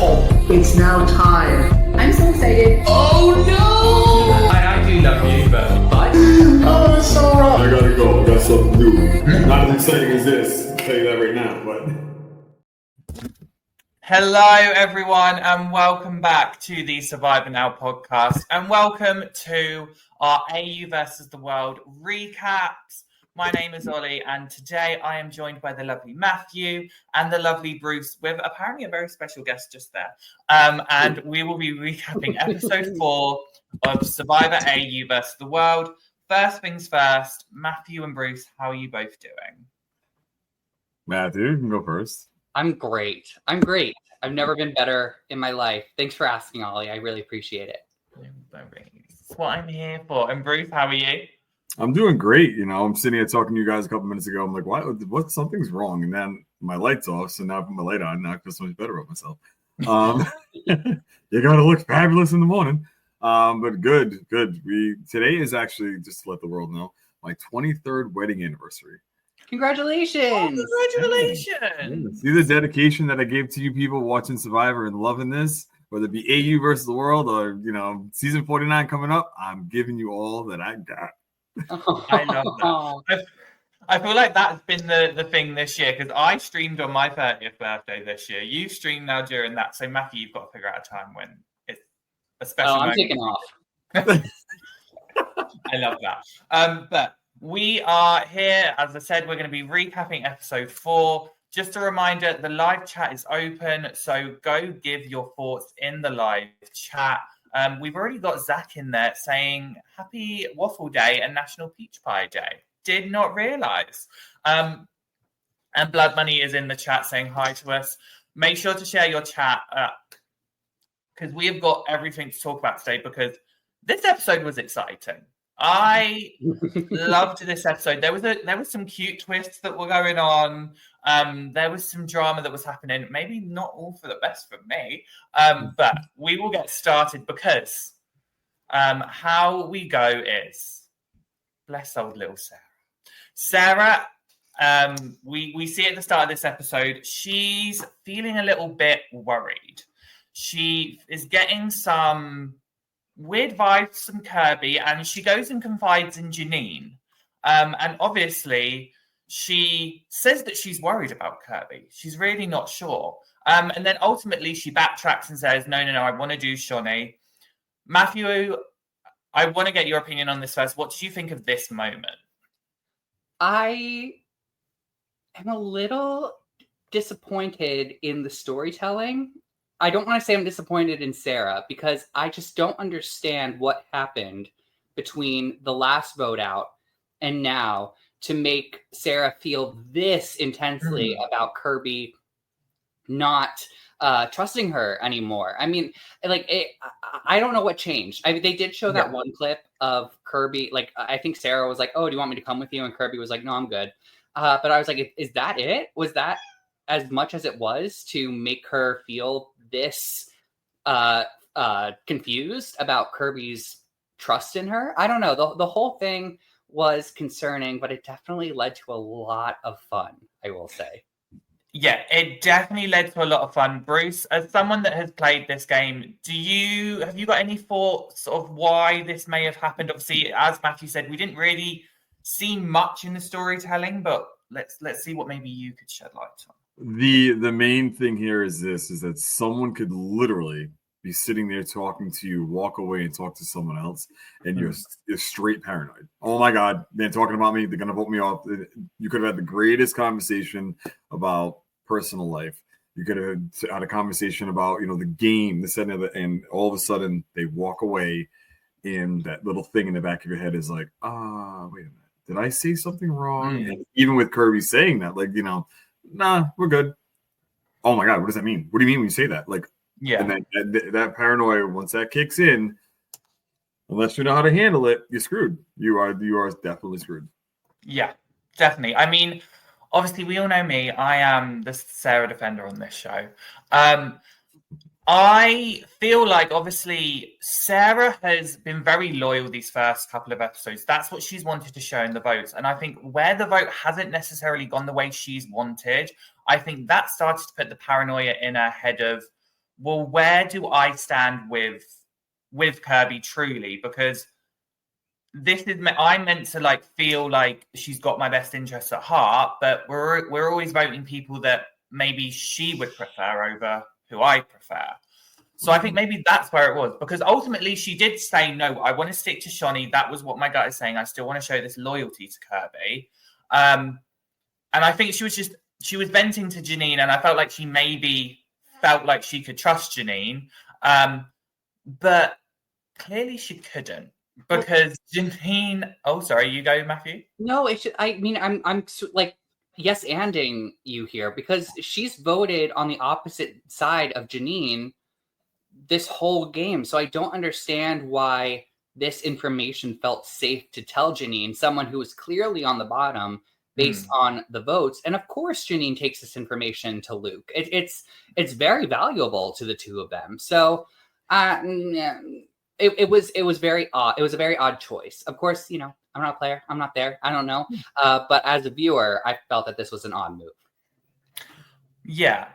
It's now time. I'm so excited. Oh no! I do love you, but Oh, it's so wrong. I gotta go. I got something new. Not as exciting as this. I'll tell you that right now, but. Hello, everyone, and welcome back to the Survivor Now podcast, and welcome to our AU versus the World recaps. My name is Ollie, and today I am joined by the lovely Matthew and the lovely Bruce, with apparently a very special guest just there. And we will be recapping episode 4 of Survivor AU versus the World. First things first, Matthew and Bruce, how are you both doing? Matthew, you can go first. I'm great. I've never been better in my life. Thanks for asking, Ollie. I really appreciate it. That's what I'm here for. And Bruce, how are you? I'm doing great. You know, I'm sitting here talking to you guys a couple minutes ago. I'm like, what? Something's wrong. And then my light's off. So now I put my light on. Now I feel so much better about myself. You got to look fabulous in the morning. But good. Today is actually, just to let the world know, my 23rd wedding anniversary. Congratulations! Oh, congratulations! See the dedication that I gave to you people watching Survivor and loving this, whether it be AU versus the world or, you know, season 49 coming up. I'm giving you all that I got. I love that. I feel like that's been the thing this year, because I streamed on my 30th birthday this year. You streamed now during that. So, Matthew, you've got to figure out a time when it's a special moment. I'm taking off. I love that. But we are here, as I said, we're going to be recapping episode 4. Just a reminder, the live chat is open, so go give your thoughts in the live chat. We've already got Zach in there saying Happy Waffle Day and National Peach Pie Day. Did not realise. And Blood Money is in the chat saying hi to us. Make sure to share your chat because we have got everything to talk about today, because this episode was exciting. I loved this episode. There was some cute twists that were going on. There was some drama that was happening. Maybe not all for the best for me. But we will get started, because how we go is, bless old little Sarah. We see at the start of this episode, she's feeling a little bit worried. She is getting some weird vibes from Kirby, and she goes and confides in Janine. And obviously, she says that she's worried about Kirby. She's really not sure. And then ultimately, she backtracks and says, no, I want to do Shaunie. Matthew, I want to get your opinion on this first. What did you think of this moment? I am a little disappointed in the storytelling. I don't want to say I'm disappointed in Sarah, because I just don't understand what happened between the last vote out and now to make Sarah feel this intensely about Kirby not trusting her anymore. I mean, like, I don't know what changed. I mean, they did show that one clip of Kirby. Like, I think Sarah was like, oh, do you want me to come with you? And Kirby was like, no, I'm good. But I was like, is that it? Was that as much as it was to make her feel this confused about Kirby's trust in her? I don't know. The whole thing was concerning, but it definitely led to a lot of fun, I will say. Yeah, it definitely led to a lot of fun. Bruce, as someone that has played this game, have you got any thoughts of why this may have happened? Obviously, as Matthew said, we didn't really see much in the storytelling, but let's see what maybe you could shed light on. The main thing here is that someone could literally be sitting there talking to you, walk away and talk to someone else, and you're straight paranoid. Oh my God, they're talking about me. They're going to vote me off. You could have had the greatest conversation about personal life. You could have had a conversation about, you know, the game, this and the other, and all of a sudden they walk away, and that little thing in the back of your head is like, wait a minute. Did I say something wrong? And even with Kirby saying that, like, you know, nah, we're good. Oh my God, what does that mean? What do you mean when you say that? Like, yeah. And then that paranoia, once that kicks in, unless you know how to handle it, you're screwed. You are definitely screwed. Yeah, definitely. I mean, obviously, we all know me. I am the Sarah defender on this show. I feel like, obviously, Sarah has been very loyal these first couple of episodes. That's what she's wanted to show in the votes. And I think where the vote hasn't necessarily gone the way she's wanted, I think that started to put the paranoia in her head of, well, where do I stand with Kirby truly? Because I'm meant to like feel like she's got my best interests at heart, but we're always voting people that maybe she would prefer over who I prefer. So I think maybe that's where it was, because ultimately she did say, no, I want to stick to Shaunie. That was what my gut is saying. I still want to show this loyalty to Kirby. And I think she was venting to Janine, and I felt like she maybe felt like she could trust Janine. But clearly she couldn't, because Janine... Oh, sorry, you go, Matthew? No, I'm like, yes, anding you here, because she's voted on the opposite side of Janine this whole game. So I don't understand why this information felt safe to tell Janine, someone who was clearly on the bottom based on the votes. And of course, Janine takes this information to Luke. It's very valuable to the two of them. So it was very odd. It was a very odd choice. Of course, I'm not a player. I'm not there. I don't know. But as a viewer, I felt that this was an odd move. Yeah.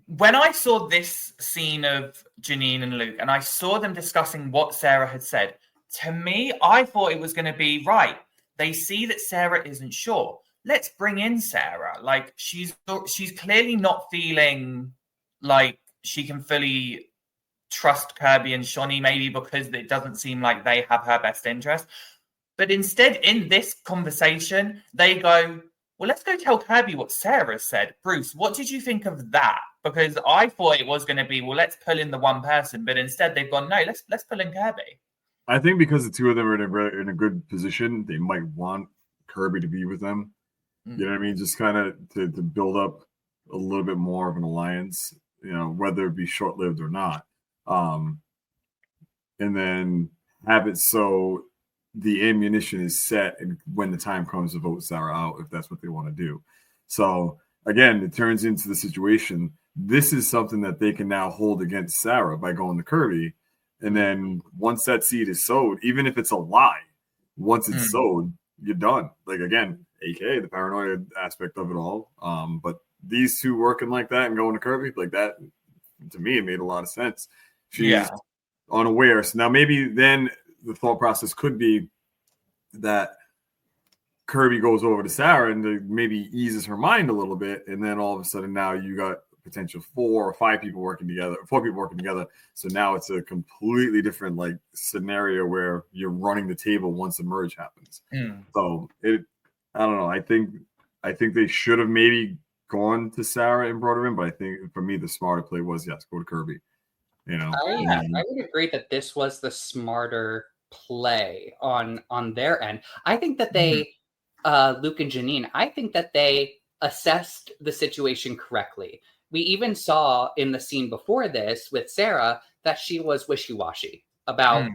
When I saw this scene of Janine and Luke, and I saw them discussing what Sarah had said, to me, I thought it was going to be, right, they see that Sarah isn't sure. Let's bring in Sarah. Like, she's clearly not feeling like she can fully trust Kirby and Shaunie, maybe because it doesn't seem like they have her best interest. But instead, in this conversation, they go, well, let's go tell Kirby what Sarah said. Bruce, what did you think of that? Because I thought it was going to be, well, let's pull in the one person, but instead they've gone, no, let's pull in Kirby. I think because the two of them are in a good position, they might want Kirby to be with them. You know what I mean? Just kind of to build up a little bit more of an alliance, whether it be short-lived or not. And then have it so the ammunition is set and when the time comes to vote Sarah out, if that's what they want to do. So again, it turns into the situation. This is something that they can now hold against Sarah by going to Kirby. And then once that seed is sowed, even if it's a lie, once it's sowed, you're done. Like, again, aka the paranoia aspect of it all. But these two working like that and going to Kirby like that, to me, it made a lot of sense. She's unaware. So now maybe then the thought process could be that Kirby goes over to Sarah and maybe eases her mind a little bit. And then all of a sudden now you got potential 4 or 5 people working together, 4 people working together. So now it's a completely different like scenario where you're running the table once a merge happens. So I don't know. I think they should have maybe gone to Sarah and brought her in, but I think for me the smarter play was go to Kirby. I would agree that this was the smarter play on their end. I think that they, Luke and Janine, I think that they assessed the situation correctly. We even saw in the scene before this with Sarah that she was wishy-washy about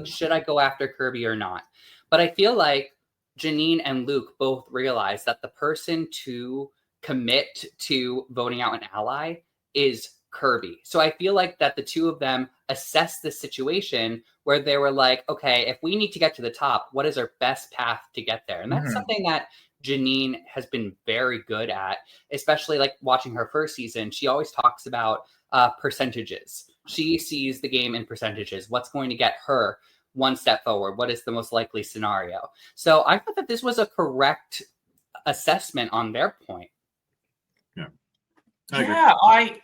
should I go after Kirby or not? But I feel like Janine and Luke both realized that the person to commit to voting out an ally is Kirby. So I feel like that the two of them assessed the situation where they were like, okay, if we need to get to the top, what is our best path to get there? And that's something that Janine has been very good at, especially like watching her first season. She always talks about percentages. She sees the game in percentages. What's going to get her one step forward? What is the most likely scenario? So I thought that this was a correct assessment on their point. I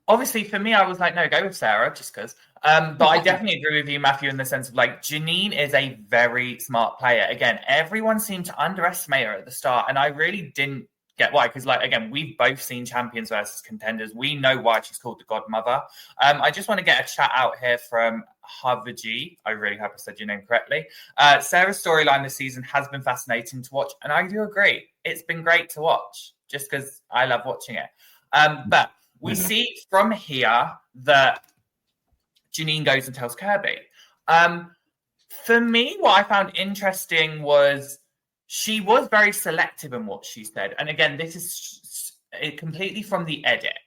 obviously, for me, I was like, no, go with Sarah, just because. But I definitely agree with you, Matthew, in the sense of like, Janine is a very smart player. Again, everyone seemed to underestimate her at the start, and I really didn't get why. Because, like, again, we've both seen champions versus contenders. We know why she's called the Godmother. I just want to get a chat out here from Harvey. I really hope I said your name correctly. Sarah's storyline this season has been fascinating to watch, and I do agree. It's been great to watch, just because I love watching it. But we see from here that Janine goes and tells Kirby. For me, what I found interesting was she was very selective in what she said. And again, this is completely from the edit.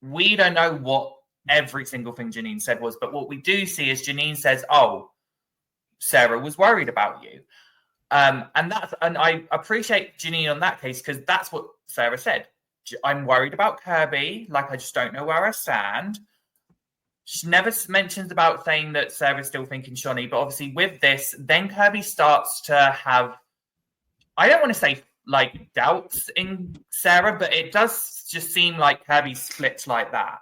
We don't know what every single thing Janine said was, but what we do see is Janine says, oh, Sarah was worried about you. And I appreciate Janine on that case, because that's what Sarah said. I'm worried about Kirby. Like, I just don't know where I stand. She never mentions about saying that Sarah's still thinking Shani, but obviously with this, then Kirby starts to have, I don't want to say like doubts in Sarah, but it does just seem like Kirby splits like that.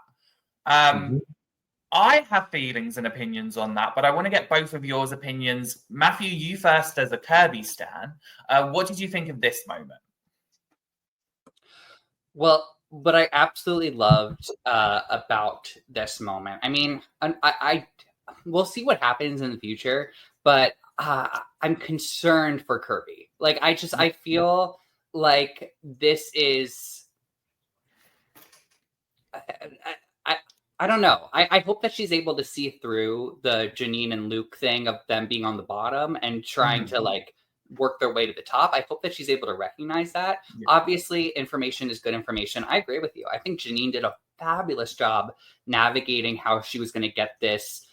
I have feelings and opinions on that, but I want to get both of yours opinions. Matthew, you first as a Kirby stan. What did you think of this moment? Well, what I absolutely loved about this moment, I mean, I we'll see what happens in the future, but I'm concerned for Kirby. Like, I feel like this is, I don't know. I hope that she's able to see through the Janine and Luke thing of them being on the bottom and trying to like work their way to the top. I hope that she's able to recognize that. Yeah. Obviously, information is good information. I agree with you. I think Janine did a fabulous job navigating how she was going to get this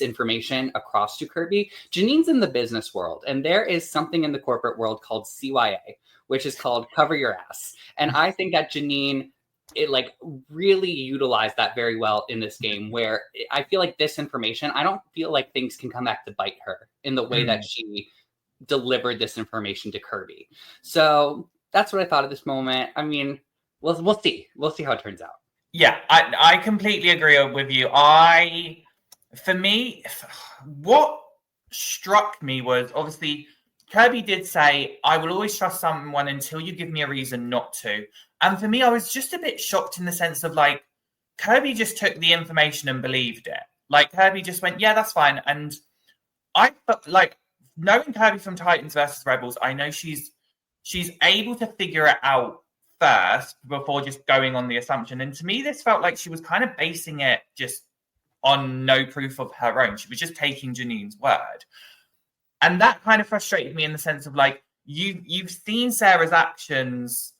information across to Kirby. Janine's in the business world, and there is something in the corporate world called CYA, which is called cover your ass. And I think that Janine, it like really utilized that very well in this game, where I feel like this information, I don't feel like things can come back to bite her in the way that she delivered this information to Kirby. So that's what I thought of this moment. I mean, we'll see how it turns out. Yeah, I completely agree with you. For me, what struck me was obviously Kirby did say, I will always trust someone until you give me a reason not to. And for me, I was just a bit shocked in the sense of like, Kirby just took the information and believed it. Like, Kirby just went, yeah, that's fine. And I like, knowing Kirby from Titans versus Rebels, I know she's able to figure it out first before just going on the assumption. And to me, this felt like she was kind of basing it just on no proof of her own. She was just taking Janine's word. And that kind of frustrated me in the sense of like, you've seen Sarah's actions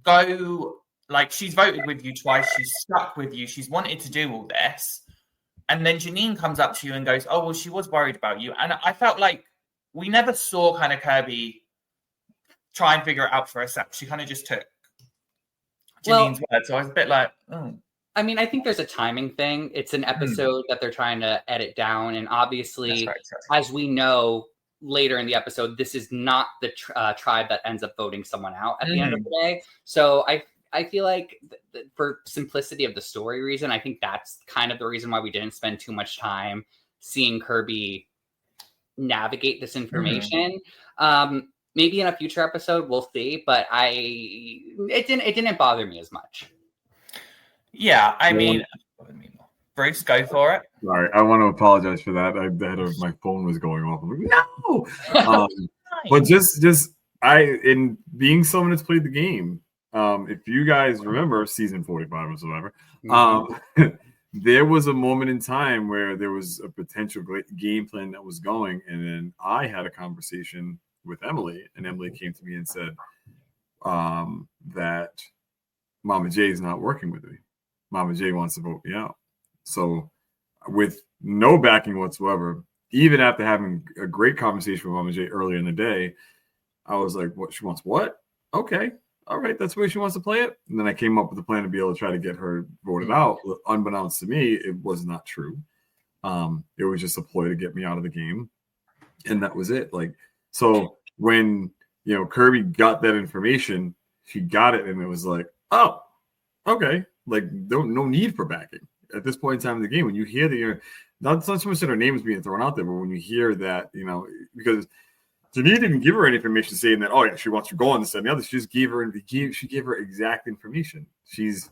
go, like, she's voted with you twice, she's stuck with you, she's wanted to do all this. And then Janine comes up to you and goes, oh, well, she was worried about you. And I felt like we never saw kind of Kirby try and figure it out for herself. She kind of just took Janine's word. So I was a bit like, oh. I mean, I think there's a timing thing. It's an episode that they're trying to edit down. And obviously, as we know later in the episode, this is not the tribe that ends up voting someone out at the end of the day. So I feel like for simplicity of the story reason, I think that's kind of the reason why we didn't spend too much time seeing Kirby navigate this information. Maybe in a future episode, we'll see, but it didn't bother me as much. Yeah, I mean, Bruce, go for it. Sorry, I want to apologize for that. My phone was going off. I'm like, no! But just in being someone that's played the game, if you guys remember season 45 or whatever, there was a moment in time where there was a potential game plan that was going, and then I had a conversation with Emily, and Emily came to me and said that Mama J is not working with me. Mama J wants to vote me out. So with no backing whatsoever, even after having a great conversation with Mama J earlier in the day, I was like, what, she wants what? Okay. All right. That's the way she wants to play it. And then I came up with a plan to be able to try to get her voted out. Unbeknownst to me, it was not true. It was just a ploy to get me out of the game. And that was it. Like, so when, Kirby got that information, she got it and it was like, oh, okay. Like, no need for backing at this point in time in the game. When you hear that you're not so much that her name is being thrown out there, but when you hear that, because Janine didn't give her any information saying that, oh yeah, she wants to go on this and the other. She just gave her exact information. She's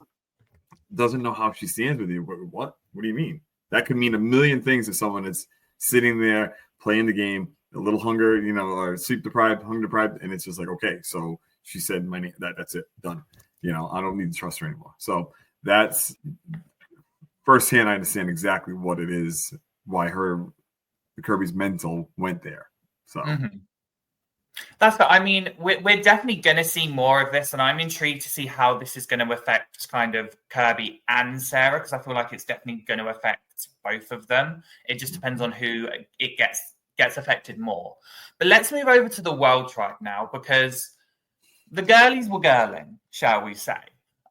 doesn't know how she stands with you. What do you mean? That could mean a million things to someone that's sitting there playing the game, a little hunger, or sleep deprived, hunger deprived, and it's just like, okay, so she said my name, that's it, done. I don't need to trust her anymore. So that's firsthand. I understand exactly what it is, why Kirby's mental went there. So that's. I mean, we're definitely going to see more of this, and I'm intrigued to see how this is going to affect kind of Kirby and Sarah, because I feel like it's definitely going to affect both of them. It just depends on who it gets affected more. But let's move over to the World Tribe now, because the girlies were girling, shall we say.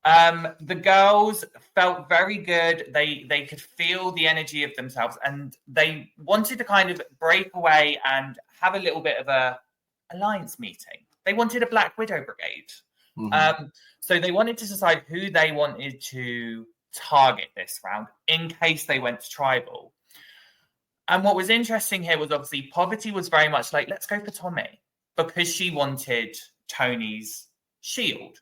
The girls felt very good. They could feel the energy of themselves, and they wanted to kind of break away and have a little bit of a alliance meeting. They wanted a Black Widow brigade. So they wanted to decide who they wanted to target this round in case they went to tribal. And what was interesting here was obviously Poverty was very much like, let's go for Tommy, because she wanted Tony's shield.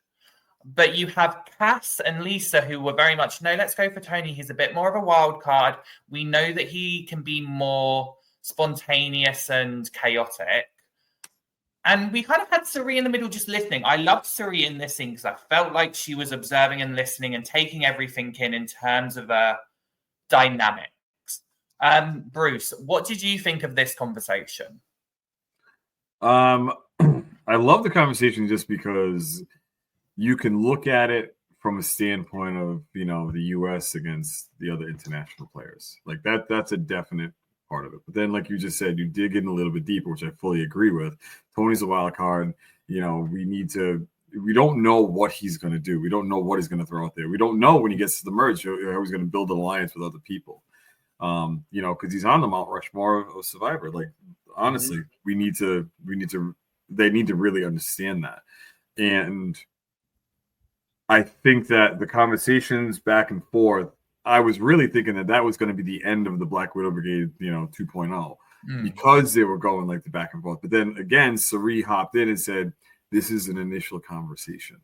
But you have Cass and Lisa who were very much, no, let's go for Tony. He's a bit more of a wild card. We know that he can be more spontaneous and chaotic. And we kind of had Cirie in the middle just listening. I loved Cirie in this scene because I felt like she was observing and listening and taking everything in terms of dynamics. Bruce, what did you think of this conversation? I love the conversation just because you can look at it from a standpoint of, you know, the U.S. against the other international players. Like that's a definite part of it. But then, like you just said, you dig in a little bit deeper, which I fully agree with. Tony's a wild card. You know, we don't know what he's going to do. We don't know what he's going to throw out there. We don't know when he gets to the merge how he's going to build an alliance with other people. You know, because he's on the Mount Rushmore of Survivor. Like, honestly, they need to really understand that. And I think that the conversations back and forth, I was really thinking that was going to be the end of the Black Widow Brigade, you know, 2.0, because they were going like the back and forth. But then again, Cirie hopped in and said, this is an initial conversation.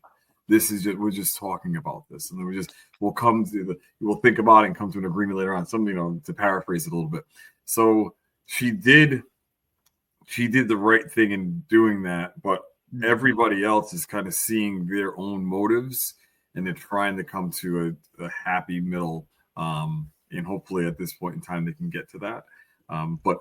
We're just talking about this. And then we'll think about it and come to an agreement later on. Something, you know, to paraphrase it a little bit. So she did the right thing in doing that, but everybody else is kind of seeing their own motives and they're trying to come to a happy middle. And hopefully at this point in time, they can get to that. But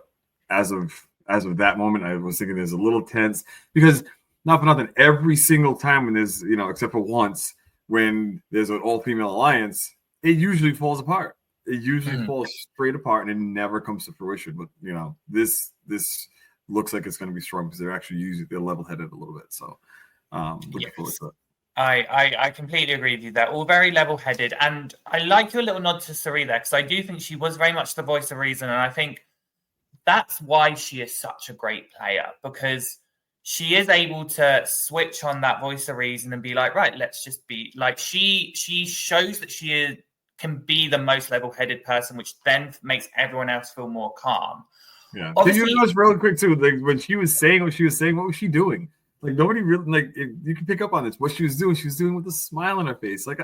as of that moment, I was thinking there's a little tense because not for nothing, every single time when there's, you know, except for once when there's an all-female alliance, it usually falls apart. It usually falls straight apart and it never comes to fruition. But, you know, this looks like it's going to be strong because they're level-headed a little bit. So looking forward to it. I completely agree with you there. All very level-headed. And I like your little nod to Cirie there because I do think she was very much the voice of reason. And I think that's why she is such a great player, because she is able to switch on that voice of reason and be like, right, let's just be like, she shows that can be the most level-headed person, which then makes everyone else feel more calm. Yeah. Did you notice really quick too? Like when she was saying what was she doing? Like nobody really you can pick up on this. What she was doing with a smile on her face, like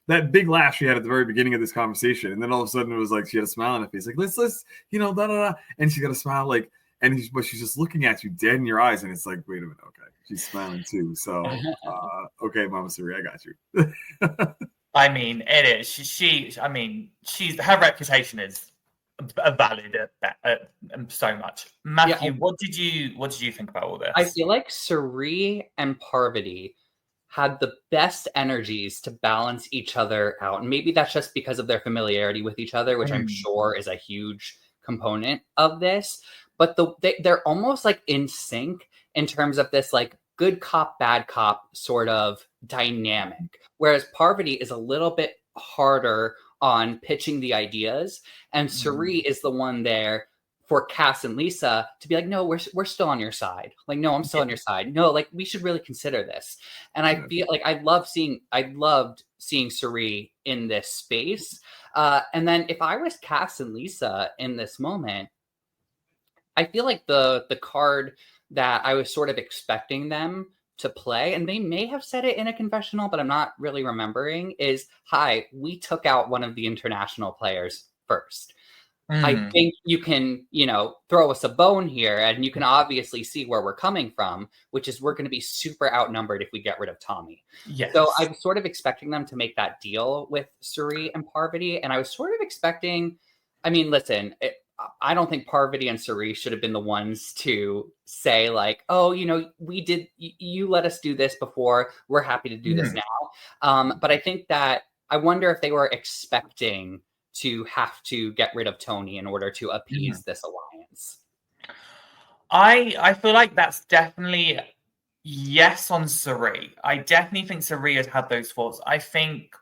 that big laugh she had at the very beginning of this conversation, and then all of a sudden it was like she had a smile on her face, like let's you know da da da, and she got a smile but she's just looking at you dead in your eyes, and it's like, wait a minute, okay, she's smiling too. So okay, Mama Cirie, I got you. I mean, it is. She's her reputation is valid so much. Matthew, what did you think about all this? I feel like Cirie and Parvati had the best energies to balance each other out, and maybe that's just because of their familiarity with each other, which I'm sure is a huge component of this. But they're almost like in sync in terms of this like good cop, bad cop sort of dynamic, whereas Parvati is a little bit harder on pitching the ideas, and Cirie is the one there for Cass and Lisa to be like, no, we're still on your side. Like, no, I'm still on your side. No, like we should really consider this. And I feel like I loved seeing Cirie in this space. And then if I was Cass and Lisa in this moment, I feel like the card that I was sort of expecting them to play, and they may have said it in a confessional, but I'm not really remembering, is, hi, we took out one of the international players first. I think you can, you know, throw us a bone here, and you can obviously see where we're coming from, which is we're going to be super outnumbered if we get rid of Tommy. Yes. So I'm sort of expecting them to make that deal with Cirie and Parvati, and I was sort of expecting, I mean, listen, I don't think Parvati and Cirie should have been the ones to say like, oh, you know, you let us do this before, we're happy to do this now. But I think that I wonder if they were expecting to have to get rid of Tony in order to appease this alliance. I feel like that's definitely, Yes, on Sari. I definitely think Sari had had those thoughts. I think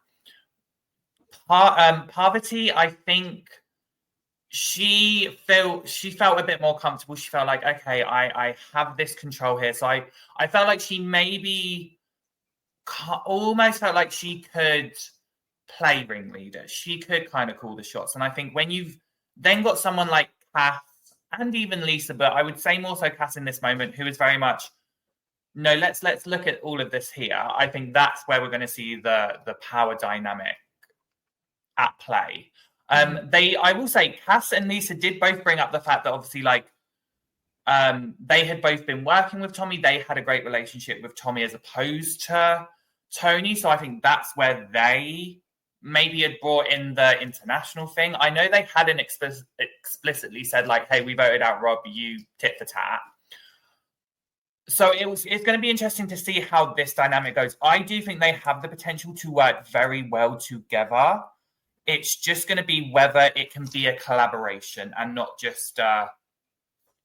Parvati, I think she felt a bit more comfortable. She felt like, okay, I have this control here. So I felt like she maybe almost felt like she could play ringleader. She could kind of call the shots. And I think when you've then got someone like Cass and even Lisa, but I would say more so Cass in this moment, who is very much, no, let's look at all of this here. I think that's where we're going to see the power dynamic at play. I will say Cass and Lisa did both bring up the fact that obviously like they had both been working with Tommy. They had a great relationship with Tommy as opposed to Tony. So I think that's where they maybe had brought in the international thing. I know they hadn't explicitly said like, hey, we voted out Rob, you tit for tat. So it's going to be interesting to see how this dynamic goes. I do think they have the potential to work very well together. It's just going to be whether it can be a collaboration and not just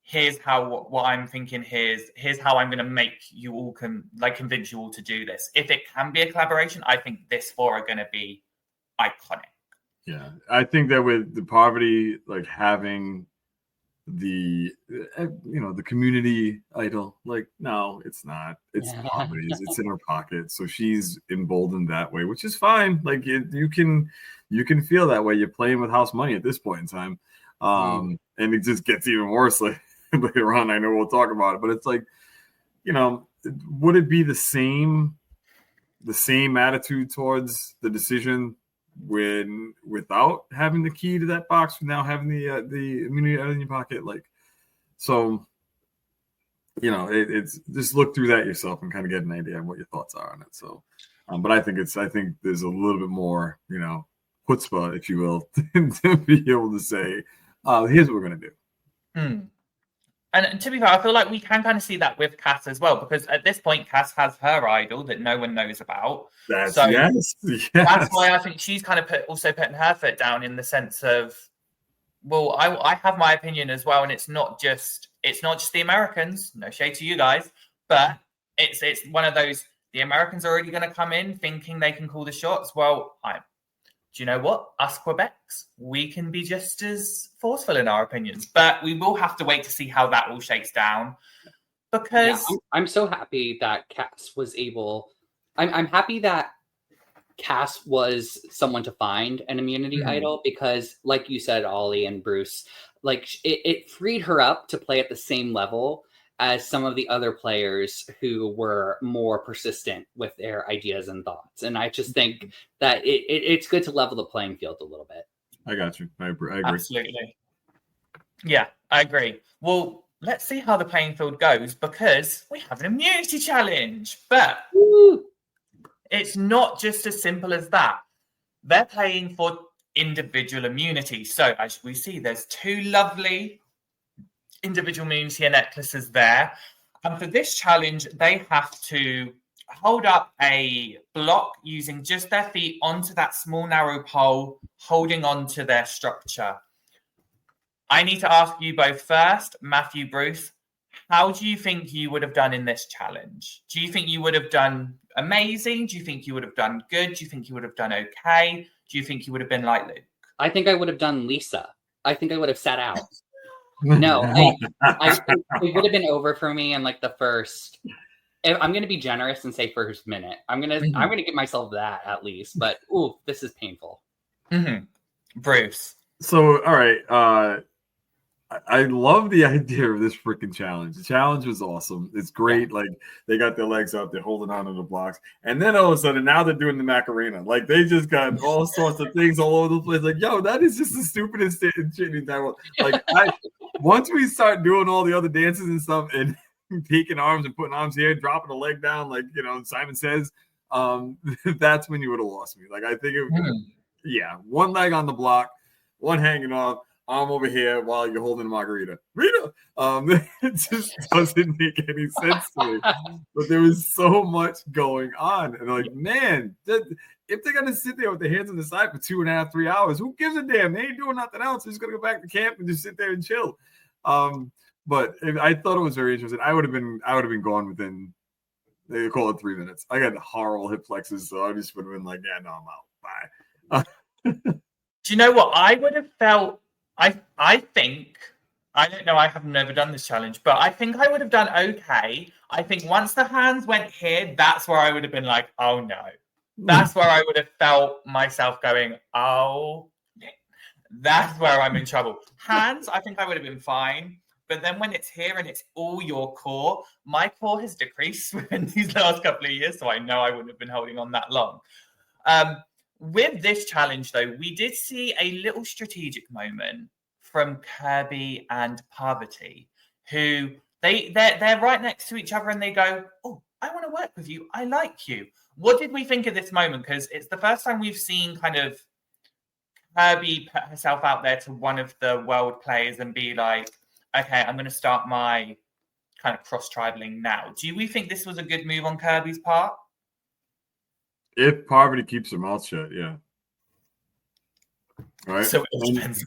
here's how what I'm thinking. Here's how I'm going to make you all convince you all to do this. If it can be a collaboration, I think this four are going to be iconic. Yeah, I think that with the Parvati, like having the the community idol, like no, it's not. It's Parvati's. It's in her pocket, so she's emboldened that way, which is fine. Like you can feel that way. You're playing with house money at this point in time, and it just gets even worse. Like later on, I know we'll talk about it, but it's like, would it be the same attitude towards the decision without having the key to that box, now having the immunity out in your pocket? Like, so it's just look through that yourself and kind of get an idea on what your thoughts are on it. So but I think there's a little bit more chutzpah, if you will, to be able to say here's what we're going to do. And to be fair, I feel like we can kind of see that with Cass as well, because at this point, Cass has her idol that no one knows about. Yes. That's why I think she's kind of also putting her foot down in the sense of, well, I have my opinion as well, and it's not just the Americans. No shade to you guys, but it's one of those. The Americans are already going to come in thinking they can call the shots. Well, do you know what? Us Quebecs, we can be just as forceful in our opinions, but we will have to wait to see how that all shakes down. Because I'm so happy that Cass was able. I'm happy that Cass was someone to find an immunity idol, because, like you said, Ollie and Bruce, like it freed her up to play at the same level as some of the other players who were more persistent with their ideas and thoughts. And I just think that it's good to level the playing field a little bit. I got you. I agree. Absolutely. Yeah, I agree. Well, let's see how the playing field goes, because we have an immunity challenge. But it's not just as simple as that. They're playing for individual immunity. So as we see, there's two lovely individual immunity necklaces there. And for this challenge, they have to hold up a block using just their feet onto that small narrow pole, holding on to their structure. I need to ask you both first, Matthew, Bruce, how do you think you would have done in this challenge? Do you think you would have done amazing? Do you think you would have done good? Do you think you would have done okay? Do you think you would have been like Luke? I think I would have done Lisa. I think I would have sat out. No, it would have been over for me in like the first. I'm going to be generous and say first minute. I'm going to give myself that at least. But this is painful. Bruce. So all right, I love the idea of this freaking challenge. The challenge was awesome. It's great. Like they got their legs up, they're holding on to the blocks, and then all of a sudden now they're doing the Macarena. Like they just got all sorts of things all over the place. Like, yo, that is just the stupidest shit in the entire world. Like once we start doing all the other dances and stuff and taking arms and putting arms here, dropping a leg down, like Simon says, that's when you would have lost me. Like I think one leg on the block, one hanging off, arm over here while you're holding a margarita. Rita! It just doesn't make any sense to me. But there was so much going on. And like, man, if they're going to sit there with their hands on the side for 2.5, 3 hours, who gives a damn? They ain't doing nothing else. They're just going to go back to camp and just sit there and chill. But I thought it was very interesting. I would have been gone within They call it 3 minutes. I got horrible hip flexes, so I just would have been like, yeah, no, I'm out. Bye. Do you know what I would have felt? I think, I don't know, I have never done this challenge, but I think I would have done okay. I think once the hands went here, that's where I would have been like, oh no. That's where I would have felt myself going, oh, that's where I'm in trouble. Hands, I think I would have been fine. But then when it's here and it's all your core, my core has decreased within these last couple of years, so I know I wouldn't have been holding on that long. With this challenge, though, we did see a little strategic moment from Kirby and Parvati, who they're right next to each other and they go, oh, I want to work with you. I like you. What did we think of this moment? Because it's the first time we've seen kind of Kirby put herself out there to one of the world players and be like, okay, I'm going to start my kind of cross-tribaling now. Do we think this was a good move on Kirby's part? If Parvati keeps her mouth shut, yeah. Right? So it depends.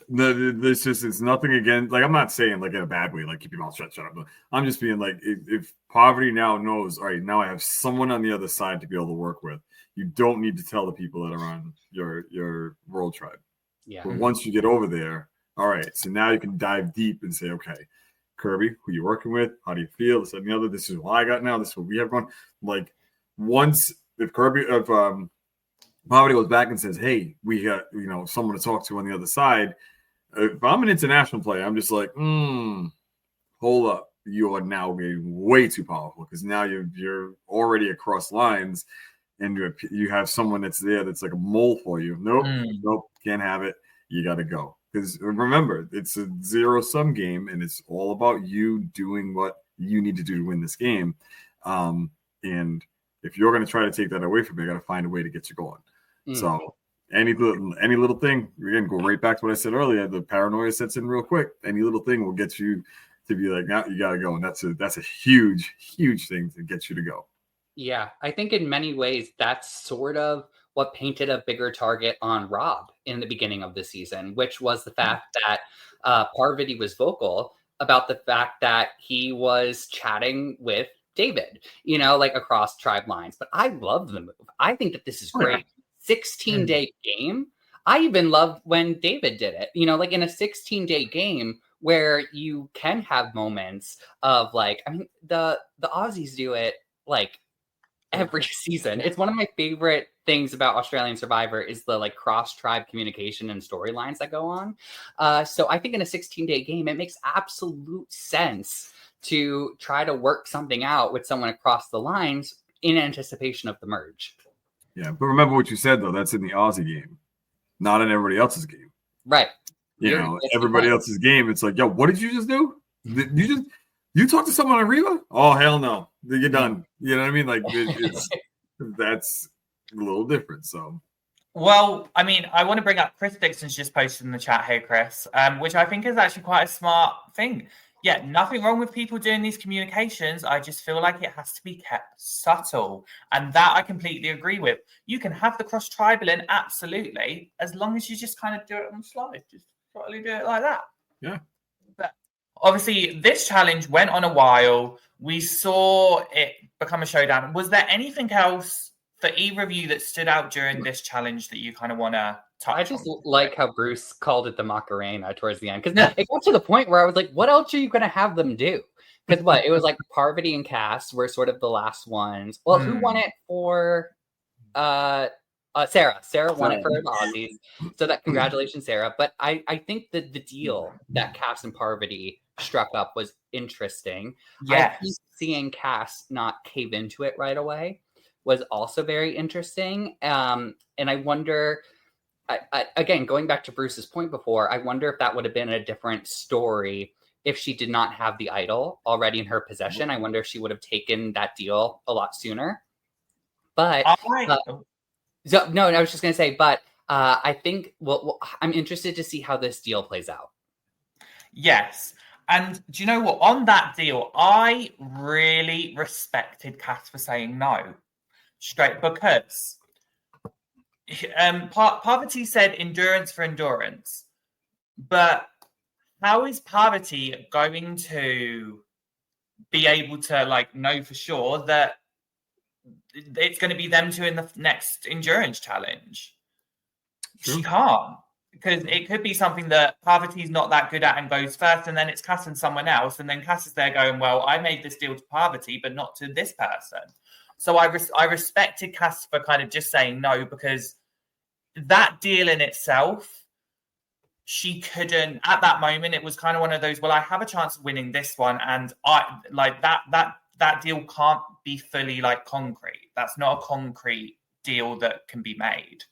This just, it's nothing again. Like, I'm not saying like in a bad way, like keep your mouth shut up. But I'm just being like, if Parvati now knows, all right, now I have someone on the other side to be able to work with. You don't need to tell the people that are on your world tribe. Yeah. But once you get over there, all right, so now you can dive deep and say, okay, Kirby, who you working with? How do you feel? This and the other. This is what I got now. This is what we have going. Like, once if Parvati goes back and says, hey, we got someone to talk to on the other side. If I'm an international player, I'm just like, hold up. You are now getting way too powerful because now you're already across lines and you have someone that's there that's like a mole for you. Nope, can't have it. You got to go. Because remember, it's a zero-sum game and it's all about you doing what you need to do to win this game. And if you're going to try to take that away from me, I got to find a way to get you going. So any little thing, again, go right back to what I said earlier. The paranoia sets in real quick. Any little thing will get you to be like, now you got to go. And that's a huge, huge thing to get you to go. Yeah, I think in many ways that's sort of what painted a bigger target on Rob in the beginning of the season, which was the fact that Parvati was vocal about the fact that he was chatting with David, like across tribe lines. But I love the move. I think that this is great. 16-day game. I even loved when David did it, like in a 16-day game where you can have moments of like, I mean, the Aussies do it like every season. It's one of my favorite things about Australian Survivor is the like cross-tribe communication and storylines that go on. So I think in a 16-day game, it makes absolute sense to try to work something out with someone across the lines in anticipation of the merge. Yeah, but remember what you said, though. That's in the Aussie game, not in everybody else's game. Right. Everybody else's game, it's like, yo, what did you just do? You talk to someone on Reba? Oh, hell no. You're done. You know what I mean? Like, that's a little different, so. Well, I mean, I want to bring up Chris Dixon's just posted in the chat here, Chris, which I think is actually quite a smart thing. Yeah, nothing wrong with people doing these communications. I just feel like it has to be kept subtle. And that I completely agree with. You can have the cross-tribal in, absolutely, as long as you just kind of do it on the slide. Just totally do it like that. Yeah. But obviously, this challenge went on a while. We saw it become a showdown. Was there anything else for either of you that stood out during this challenge that you kind of want to touch on? I just like how Bruce called it the Macarena towards the end. Because it got to the point where I was like, what else are you going to have them do? Because it was like Parvati and Cass were sort of the last ones. Well, who won it for Sarah? Sarah won it for the Aussies. So that congratulations, Sarah. But I think that the deal that Cass and Parvati struck up was interesting. Yes. I keep seeing Cass not cave into it right away was also very interesting. And I wonder, again, going back to Bruce's point before, I wonder if that would have been a different story if she did not have the idol already in her possession. I wonder if she would have taken that deal a lot sooner. But I was just going to say, but I think, well, I'm interested to see how this deal plays out. Yes. And do you know what? On that deal, I really respected Cass for saying no. Straight, because Parvati said endurance for endurance, but how is Parvati going to be able to like know for sure that it's going to be them two in the next endurance challenge. True. She can't, because it could be something that Parvati's not that good at and goes first, and then it's Cass and someone else, and then Cass is there going, well, I made this deal to Parvati, but not to this person. So I respected Cass for kind of just saying no, because that deal in itself, she couldn't, at that moment, it was kind of one of those, well, I have a chance of winning this one, and I like that deal can't be fully like concrete. That's not a concrete deal that can be made.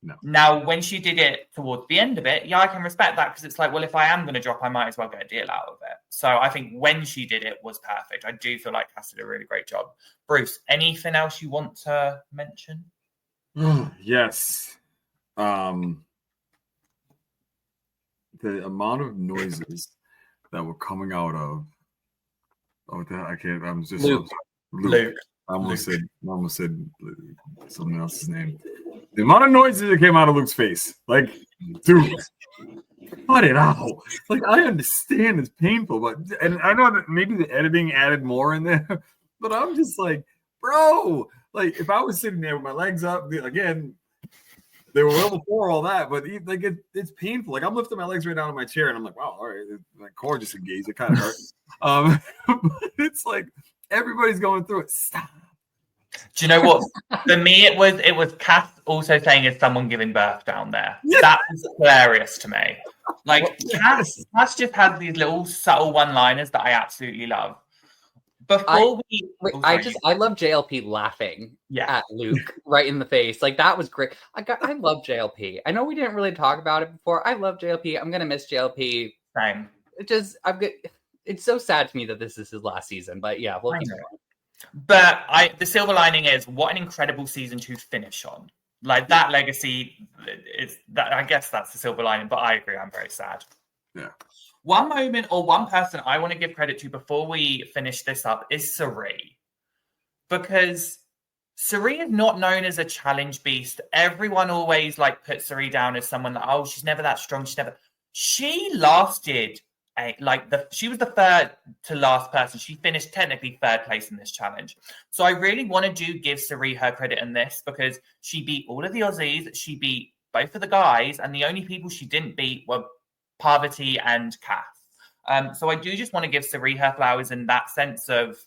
No. Now, when she did it towards the end of it, yeah, I can respect that, because it's like, well, if I am going to drop, I might as well get a deal out of it. So I think when she did it was perfect. I do feel like Cass did a really great job. Bruce, anything else you want to mention? Yes. The amount of noises that were coming out of I can't. I'm just Luke. I almost said something else's name. The amount of noises that came out of Luke's face, like, dude, cut it out. Like, I understand it's painful, but and I know that maybe the editing added more in there, but I'm just like, bro, like if I was sitting there with my legs up, again, they were well before all that, but like it's painful. Like I'm lifting my legs right down in my chair, and I'm like, wow, all right, my core just engaged. It kind of hurt. But it's like everybody's going through it. Stop. Do you know what? For me, it was Cass also saying, "Is someone giving birth down there?" Yeah. That was hilarious to me. Like Cass just has these little subtle one-liners that I absolutely love. I love JLP laughing at Luke right in the face. Like that was great. I love JLP. I know we didn't really talk about it before. I love JLP. I'm gonna miss JLP. Same. It's so sad to me that this is his last season. But yeah, we'll keep going. But the silver lining is what an incredible season to finish on. Like that legacy is that. I guess that's the silver lining. But I agree. I'm very sad. Yeah. One moment or one person I want to give credit to before we finish this up is Cirie. Because Cirie is not known as a challenge beast. Everyone always like puts Cirie down as someone that, oh, she's never that strong. She lasted she was the third to last person. She finished technically third place in this challenge. So I really want to give Cirie her credit in this, because she beat all of the Aussies. She beat both of the guys, and the only people she didn't beat were Parvati and Cass. So I do just want to give Cirie her flowers in that sense of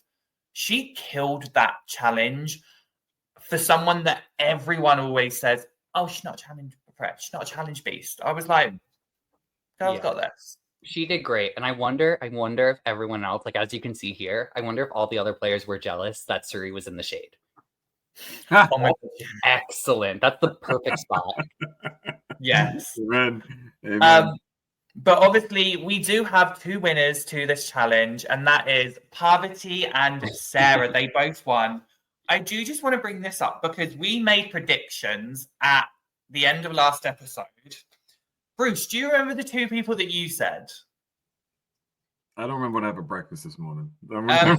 she killed that challenge for someone that everyone always says, oh, she's not a challenge threat. She's not a challenge beast. I was like, girl's got this. She did great. And I wonder if everyone else, like as you can see here, I wonder if all the other players were jealous that Cirie was in the shade. Oh my God. Excellent. That's the perfect spot. Yes. Amen. Amen. But obviously, we do have two winners to this challenge, and that is Parvati and Sarah. They both won. I do just want to bring this up because we made predictions at the end of last episode. Bruce, do you remember the two people that you said? I don't remember what I had for breakfast this morning. I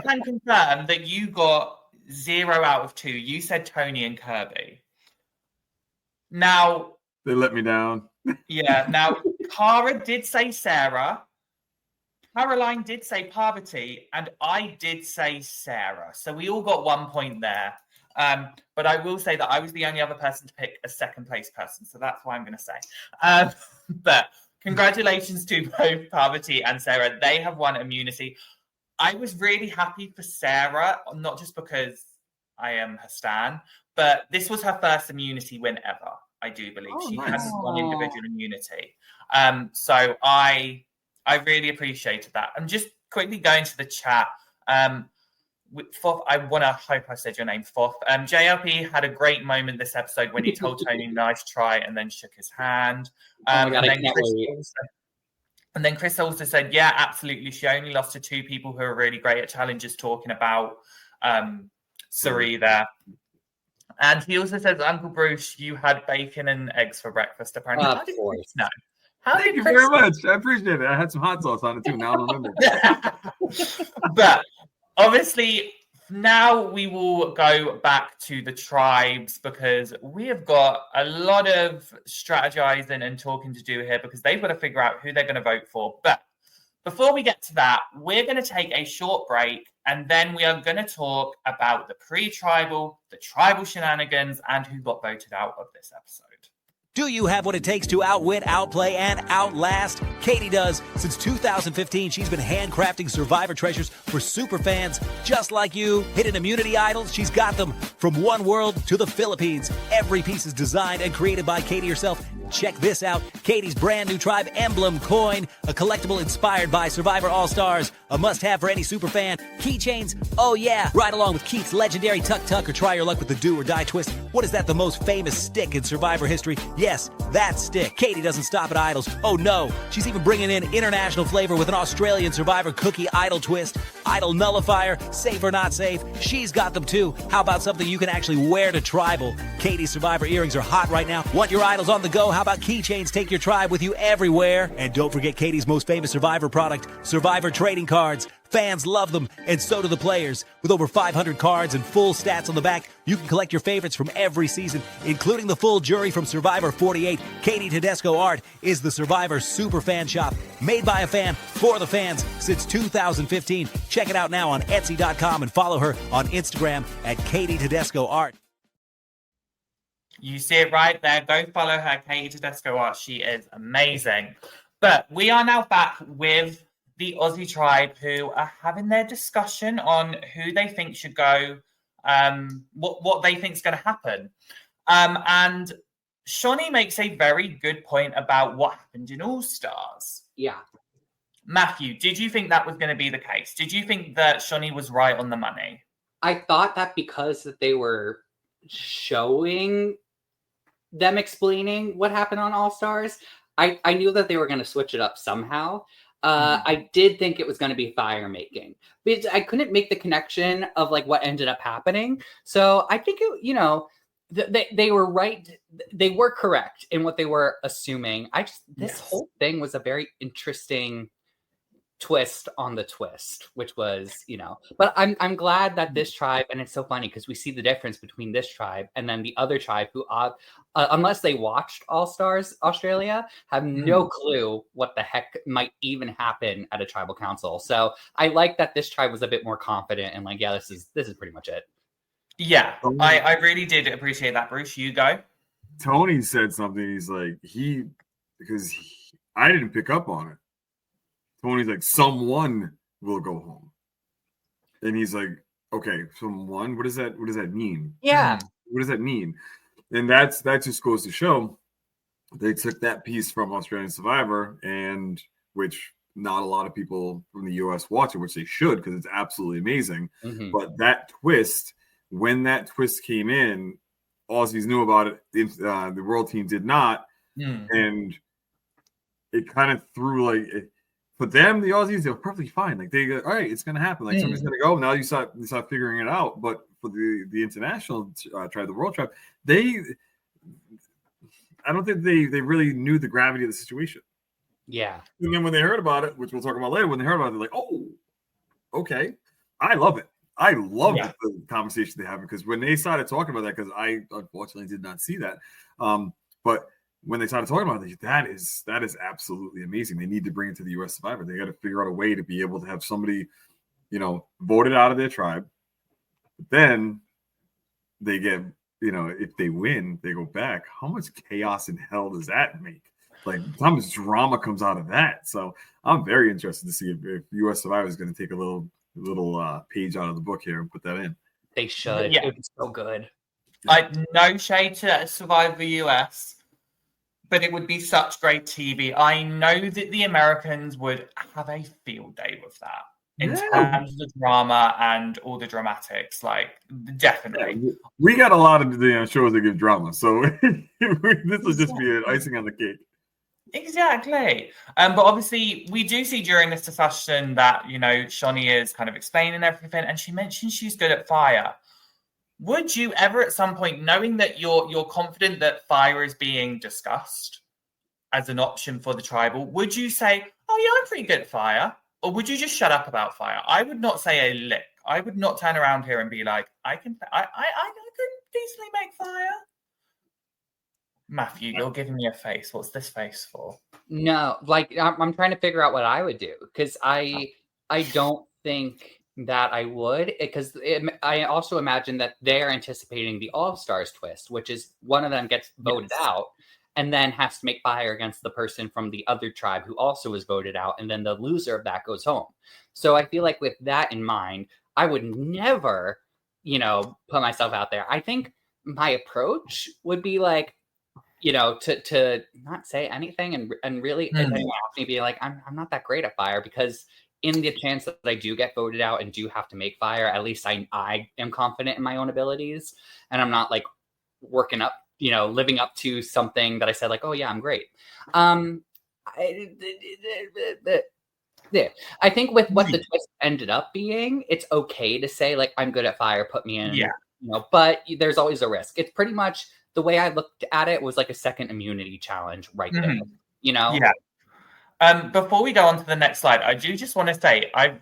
can confirm that you got 0 out of 2. You said Tony and Kirby. Now... They let me down. Yeah. Now, Cara did say Sarah. Caroline did say Parvati. And I did say Sarah. So we all got 1 point there. But I will say that I was the only other person to pick a second place person. So that's what I'm going to say. But congratulations to both Parvati and Sarah. They have won immunity. I was really happy for Sarah, not just because I am her stan, but this was her first immunity win ever. I do believe she has one individual immunity. So I really appreciated that. I'm just quickly going to the chat. Foth, I want to hope I said your name, Foth. JLP had a great moment this episode when he told Tony, nice try, and then shook his hand. And then Chris also said, yeah, absolutely. She only lost to 2 people who are really great at challenges, talking about Cirie there. And he also says, Uncle Bruce, you had bacon and eggs for breakfast, apparently. Of course. No. Thank you very much. I appreciate it. I had some hot sauce on it too. Now I remember. But obviously, now we will go back to the tribes because we have got a lot of strategizing and talking to do here because they've got to figure out who they're going to vote for. But before we get to that, we're going to take a short break, and then we are going to talk about the pre-tribal, the tribal shenanigans, and who got voted out of this episode. Do you have what it takes to outwit, outplay, and outlast? Katie does. Since 2015, she's been handcrafting Survivor treasures for super fans just like you. Hidden immunity idols, she's got them from one world to the Philippines. Every piece is designed and created by Katie herself. Check this out. Katie's brand new tribe emblem coin, a collectible inspired by Survivor All-Stars, a must-have for any super fan. Keychains, oh yeah. Ride along with Keith's legendary Tuk Tuk or try your luck with the Do or Die twist. What is that, the most famous stick in Survivor history? Yes, that stick. Katie doesn't stop at idols. Oh no, she's even bringing in international flavor with an Australian Survivor cookie idol twist. Idol nullifier, safe or not safe, she's got them too. How about something you can actually wear to tribal? Katie's Survivor earrings are hot right now. Want your idols on the go? How about keychains? Take your tribe with you everywhere. And don't forget Katie's most famous Survivor product, Survivor trading cards. Fans love them, and so do the players. With over 500 cards and full stats on the back, you can collect your favorites from every season, including the full jury from Survivor 48. Katie Tedesco Art is the Survivor super fan shop, made by a fan for the fans since 2015. Check it out now on Etsy.com and follow her on Instagram at Katie Tedesco Art. You see it right there. Go follow her, Katie Tedesco Art. She is amazing. But we are now back with the Aussie tribe, who are having their discussion on who they think should go, what they think is going to happen. And Shonee makes a very good point about what happened in All Stars. Yeah. Matthew, did you think that was going to be the case? Did you think that Shonee was right on the money? I thought that because that they were showing them explaining what happened on All Stars, I knew that they were going to switch it up somehow. I did think it was going to be fire making, but I couldn't make the connection of like what ended up happening. So I think they were right. They were correct in what they were assuming. This whole thing was a very interesting twist on the twist, which was, but I'm glad that this tribe, and it's so funny because we see the difference between this tribe and then the other tribe who, unless they watched All Stars Australia, have no clue what the heck might even happen at a tribal council. So I like that this tribe was a bit more confident and like, yeah, this is pretty much it. Yeah, I really did appreciate that. Bruce, you go. Tony said something. He's like, I didn't pick up on it. Tony's like, someone will go home. And he's like, okay, someone, what does that mean? Yeah. What does that mean? And that just goes to show they took that piece from Australian Survivor, and which not a lot of people from the US watch it, which they should, because it's absolutely amazing. Mm-hmm. But that twist, when that twist came in, Aussies knew about it. The world team did not. And it kind of threw for them, the Aussies, they're perfectly fine. Like they go, all right, it's gonna happen. Like somebody's gonna go. Now you start figuring it out. But for the international tribe, the world tribe, I don't think they really knew the gravity of the situation. Yeah. And then when they heard about it, which we'll talk about later, when they heard about it, they're like, oh, okay. I love it. I love the conversation they have, because when they started talking about that, because I unfortunately did not see that, but when they started talking about it, that is absolutely amazing. They need to bring it to the U.S. Survivor. They got to figure out a way to be able to have somebody, voted out of their tribe. But then they get, if they win, they go back. How much chaos and hell does that make? Like, how much drama comes out of that? So I'm very interested to see if U.S. Survivor is going to take a little page out of the book here and put that in. They should. Yeah. It would be so good. No shade to Survivor US, but it would be such great TV. I know that the Americans would have a field day with that in terms of the drama and all the dramatics. Definitely. Yeah, we got a lot of shows that give drama, so this will just be an icing on the cake. Exactly. But obviously, we do see during this discussion that, Shonee is kind of explaining everything, and she mentioned she's good at fire. Would you ever at some point, knowing that you're confident that fire is being discussed as an option for the tribal, would you say, oh yeah, I'm pretty good at fire? Or would you just shut up about fire? I would not say a lick. I would not turn around here and be like, I could easily make fire. Matthew, you're giving me a face. What's this face for? No, like I'm trying to figure out what I would do because I don't think that I would because I also imagine that they're anticipating the All Stars twist, which is one of them gets voted out and then has to make fire against the person from the other tribe who also was voted out, and then the loser of that goes home. So I feel like with that in mind, I would never, put myself out there. I think my approach would be like, to not say anything and really if anyone asks me, be like, I'm not that great at fire, because in the chance that I do get voted out and do have to make fire, at least I am confident in my own abilities, and I'm not like working up, living up to something that I said like, oh yeah, I'm great. I think with what the twist ended up being, it's okay to say like, I'm good at fire, put me in, but there's always a risk. It's pretty much the way I looked at it was like a second immunity challenge right there, Yeah. Before we go on to the next slide, I do just want to say I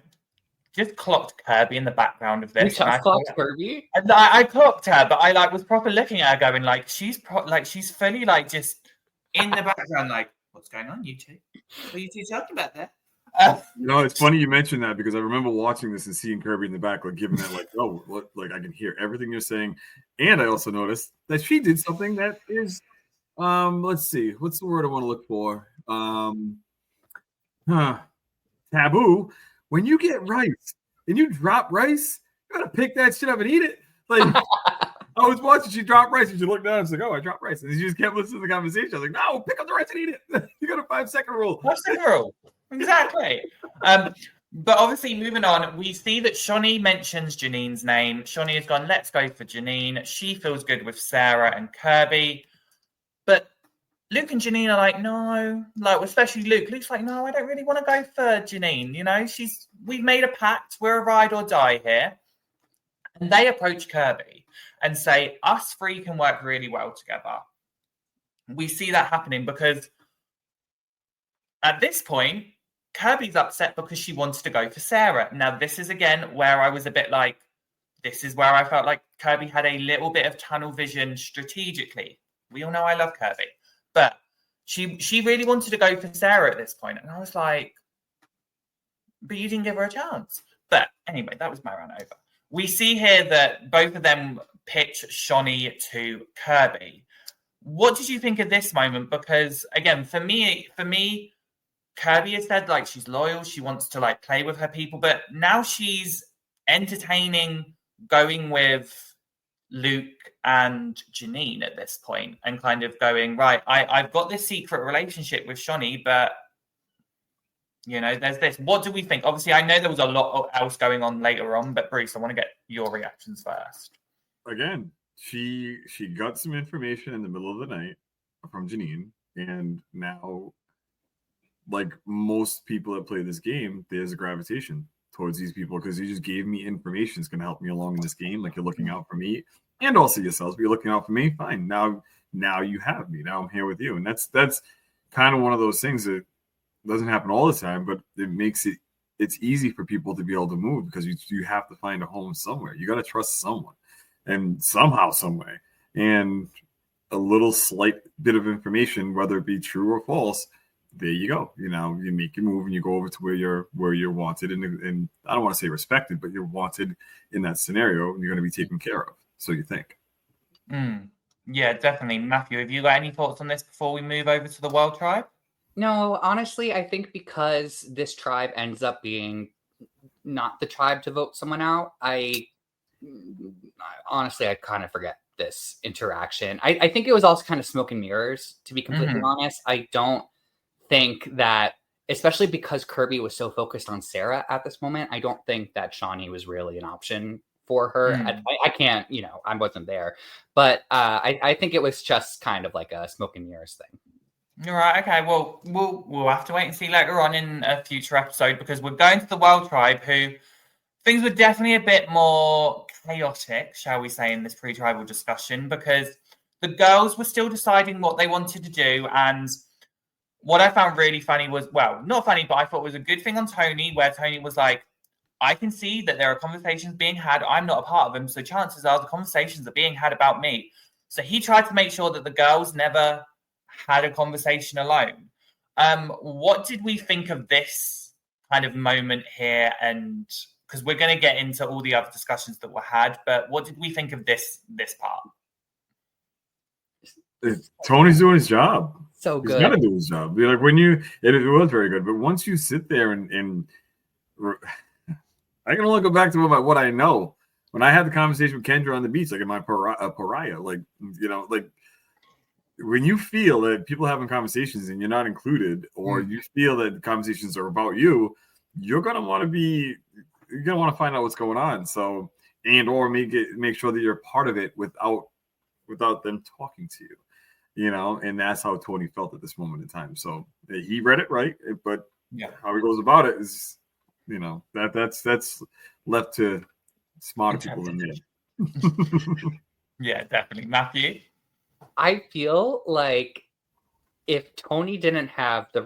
just clocked Kirby in the background of this. You clocked Kirby? I clocked her, but I was proper looking at her, going like she's fully like just in the background, like what's going on, you two? What are you two talking about there? It's funny you mentioned that because I remember watching this and seeing Kirby in the back, like giving that, like, oh, what, like I can hear everything you're saying, and I also noticed that she did something that is, let's see, what's the word I want to look for? Taboo. When you get rice and you drop rice, you gotta pick that shit up and eat it. Like I was watching, she dropped rice, and she looked down and she's like, oh, I dropped rice, and she just kept listening to the conversation. I was like, no, pick up the rice and eat it. You got a 5-second rule. What's the rule? Exactly. But obviously, moving on, we see that Shaunie mentions Janine's name. Shaunie has gone, let's go for Janine. She feels good with Sarah and Kirby. But Luke and Janine are like, no. Like, especially Luke. Luke's like, no, I don't really want to go for Janine. We've made a pact. We're a ride or die here. And they approach Kirby and say, us three can work really well together. We see that happening because at this point, Kirby's upset because she wanted to go for Sarah. Now, this is, again, where I was a bit like, this is where I felt like Kirby had a little bit of tunnel vision strategically. We all know I love Kirby. But she really wanted to go for Sarah at this point. And I was like, but you didn't give her a chance. But anyway, that was my run over. We see here that both of them pitch Shaunie to Kirby. What did you think of this moment? Because, again, for me, Kirby has said like she's loyal, she wants to like play with her people, but now she's entertaining going with Luke and Janine at this point and kind of going, right, I've got this secret relationship with Shaunie, but there's this. What do we think? Obviously, I know there was a lot else going on later on, but Bruce, I want to get your reactions first. Again, she got some information in the middle of the night from Janine, and now, like most people that play this game, there's a gravitation towards these people because you just gave me information that's going to help me along in this game. Like, you're looking out for me and also yourselves, but you're looking out for me. Fine. Now you have me. Now I'm here with you. And that's kind of one of those things that doesn't happen all the time, but it makes it's easy for people to be able to move because you have to find a home somewhere. You got to trust someone, and somehow, some way, and a little slight bit of information, whether it be true or false, there you go. You make your move and you go over to where you're wanted, and I don't want to say respected, but you're wanted in that scenario, and you're going to be taken care of. So you think? Yeah, definitely. Matthew, have you got any thoughts on this before we move over to the World Tribe? No, honestly, I think because this tribe ends up being not the tribe to vote someone out, I kind of forget this interaction. I think it was also kind of smoke and mirrors, to be completely honest. I don't think that, especially because Kirby was so focused on Sarah at this moment, I don't think that Shaunie was really an option for her. I can't, I wasn't there, but I think it was just kind of like a smoke and mirrors thing. All right. Okay. Well, we'll have to wait and see later on in a future episode, because we're going to the World Tribe, who things were definitely a bit more chaotic, shall we say, in this pre-tribal discussion, because the girls were still deciding what they wanted to do. And what I found really funny was, well, not funny, but I thought was a good thing on Tony, where Tony was like, I can see that there are conversations being had. I'm not a part of them. So chances are the conversations are being had about me. So he tried to make sure that the girls never had a conversation alone. What did we think of this kind of moment here? And because we're going to get into all the other discussions that were had, but what did we think of this part? Tony's doing his job. So He's good. got to do his job. Like it was very good. But once you sit there and I can only go back to what I know. When I had the conversation with Kendra on the beach, like in my pariah, like, like when you feel that people are having conversations and you're not included, or you feel that conversations are about you, you're gonna want to find out what's going on. So, or make sure that you're part of it without them talking to you, and that's how Tony felt at this moment in time. So he read it right, but how he goes about it is, that's left to smarter people than me. Yeah, definitely. Matthew? I feel like if Tony didn't have the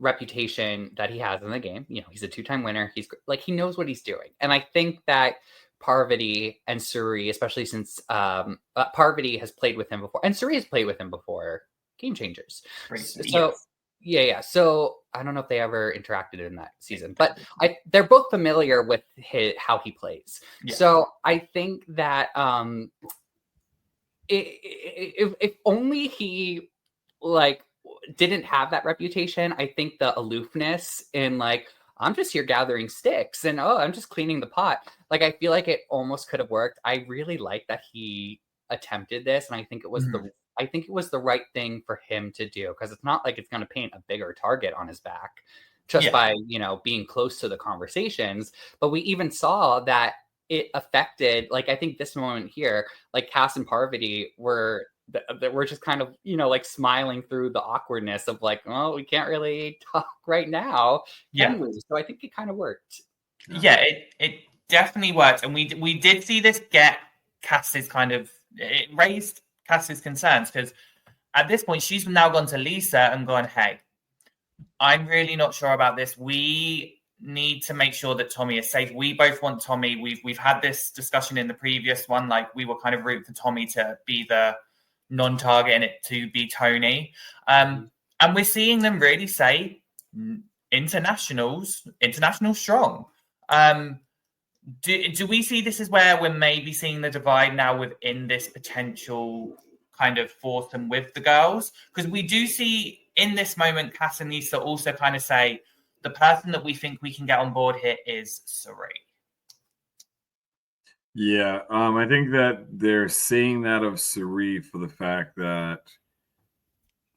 reputation that he has in the game, he's a 2-time winner. He's like, he knows what he's doing. And I think that Parvati and Suri, especially since Parvati has played with him before, and Suri has played with him before Game Changers. So, yeah. So I don't know if they ever interacted in that season, but they're both familiar with how he plays. Yeah. So I think that if only he didn't have that reputation, I think the aloofness and I'm just here gathering sticks and I'm just cleaning the pot. I feel like it almost could have worked. I really like that he attempted this, and I think it was the right thing for him to do, because it's not like it's going to paint a bigger target on his back just by being close to the conversations. But we even saw that it affected, I think this moment here, Cass and Parvati were just kind of smiling through the awkwardness of we can't really talk right now, can we? So I think it kind of worked. Yeah, it definitely worked, and we did see this get Cass's it raised Cass's concerns, because at this point she's now gone to Lisa and gone, hey, I'm really not sure about this. We need to make sure that Tommy is safe. We both want Tommy. We've had this discussion in the previous one, we were kind of rooting for Tommy to be the non-target and it to be Tony. And we're seeing them really say international strong. Do we see this as where we're maybe seeing the divide now within this potential kind of foursome with the girls? Because we do see in this moment, Cass and Lisa also kind of say, the person that we think we can get on board here is Suri. Yeah, I think that they're saying that of Suri for the fact that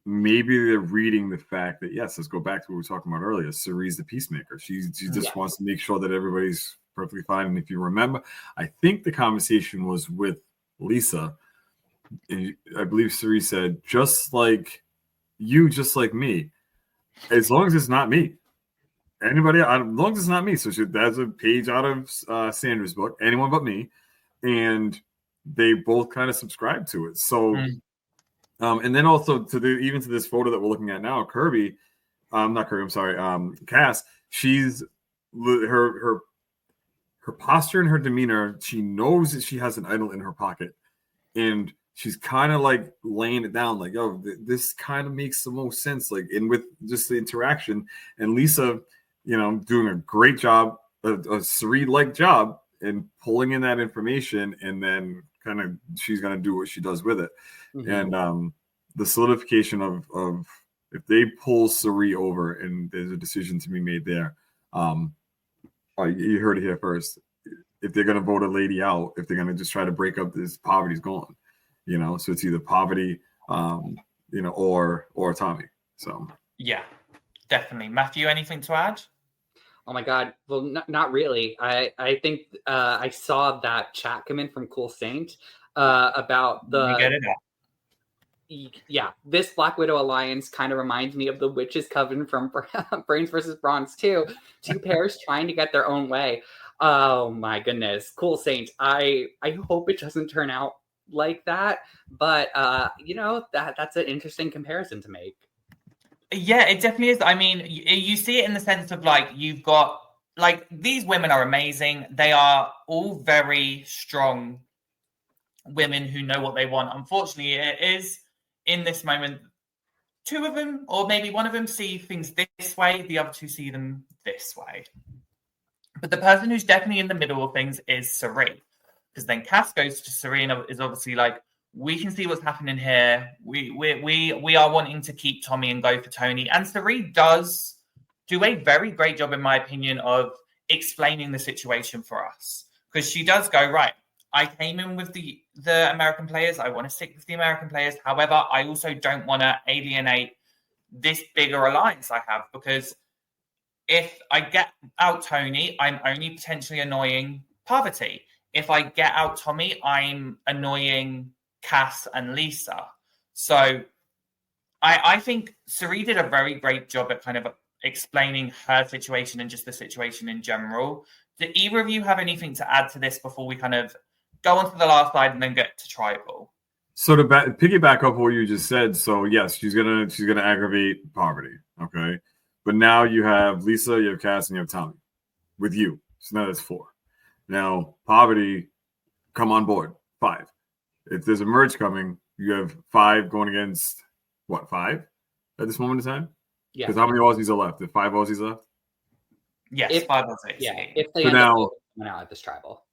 maybe they're reading the fact that, yes, let's go back to what we were talking about earlier. Suri's the peacemaker. She just wants to make sure that everybody's perfectly fine. And if you remember, I think the conversation was with Lisa. And I believe Suri said, just like you, just like me, as long as it's not me. Anybody, as long as it's not me. So that's a page out of Sandra's book, anyone but me. And they both kind of subscribe to it. So, and then also to this photo that we're looking at now, Cass, she's her posture and her demeanor, she knows that she has an idol in her pocket. And she's kind of laying it down, this kind of makes the most sense. And with just the interaction, and Lisa, doing a great job, a Suri-like job in pulling in that information, and then kind of she's going to do what she does with it. Mm-hmm. And the solidification of if they pull Suri over and there's a decision to be made there, you heard it here first. If they're going to vote a lady out, if they're going to just try to break up this, Poverty's gone. So it's either Poverty, or Tommy. So yeah, definitely. Matthew, anything to add? Oh my God. Well, not really. I think I saw that chat come in from Cool Saint about the. You get it now. Yeah, this Black Widow alliance kind of reminds me of the Witches Coven from Brains versus Bronze 2. Two pairs trying to get their own way. Oh my goodness. Cool Saint. I hope it doesn't turn out like that, but that's an interesting comparison to make. Yeah, it definitely is. I mean, you see it in the sense of you've got these women are amazing. They are all very strong women who know what they want. Unfortunately, it is in this moment, two of them, or maybe one of them, see things this way, the other two see them this way. But the person who's definitely in the middle of things is Cirie. Because then Cass goes to Cirie and is obviously like, we can see what's happening here. We are wanting to keep Tommy and go for Tony. And Cirie does do a very great job, in my opinion, of explaining the situation for us. Because she does go, right, I came in with the American players. I want to stick with the American players. However, I also don't want to alienate this bigger alliance I have, because if I get out Tony, I'm only potentially annoying Parvati. If I get out Tommy, I'm annoying Cass and Lisa. So I think Cirie did a very great job at kind of explaining her situation and just the situation in general. Do either of you have anything to add to this before we kind of go on to the last slide and then get to Tribal? So to piggyback up what you just said, so yes, she's gonna aggravate Parvati, okay? But now you have Lisa, you have Cass, and you have Tommy with you. So now that's 4. Now Parvati, come on board, 5. If there's a merge coming, you have 5 going against what, 5 at this moment in time? Yeah. Because how many Aussies are left? There's 5 Aussies left. Yes, 5 or 6. Yeah, if they So end now- up coming out at this Tribal.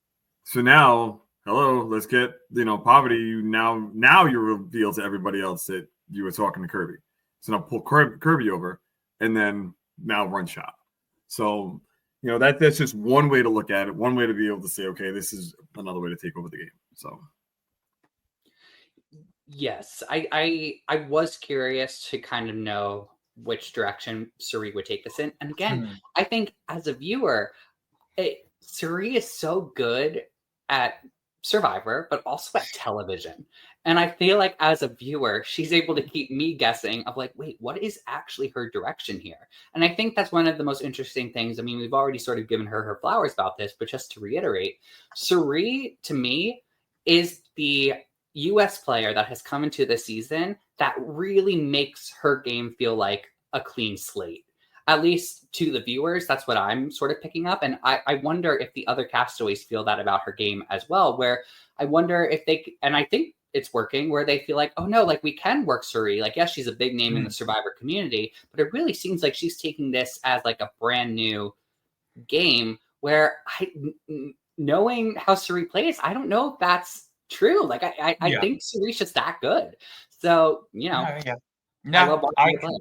So now, hello, let's get Parvati. Now you're revealed to everybody else that you were talking to Kirby. So now pull Kirby over, and then now run shop. So that's just one way to look at it. One way to be able to say, okay, this is another way to take over the game. So Yes, I was curious to kind of know which direction Cirie would take this in. And again, I think as a viewer, Cirie is so good at Survivor, but also at television. And I feel like as a viewer, she's able to keep me guessing of like, wait, what is actually her direction here? And I think that's one of the most interesting things. I mean, we've already sort of given her flowers about this, but just to reiterate, Cirie, to me, is the US player that has come into the season that really makes her game feel like a clean slate. At least to the viewers, that's what I'm sort of picking up. And I wonder if the other castaways feel that about her game as well, where I wonder if they, and I think it's working, where they feel like, oh no, like we can work Cirie. Like, yes, she's a big name in the Survivor community, but it really seems like she's taking this as like a brand new game where knowing how Cirie plays, I don't know if that's true. Like I think Cirie's just that good. So, I love watching her play.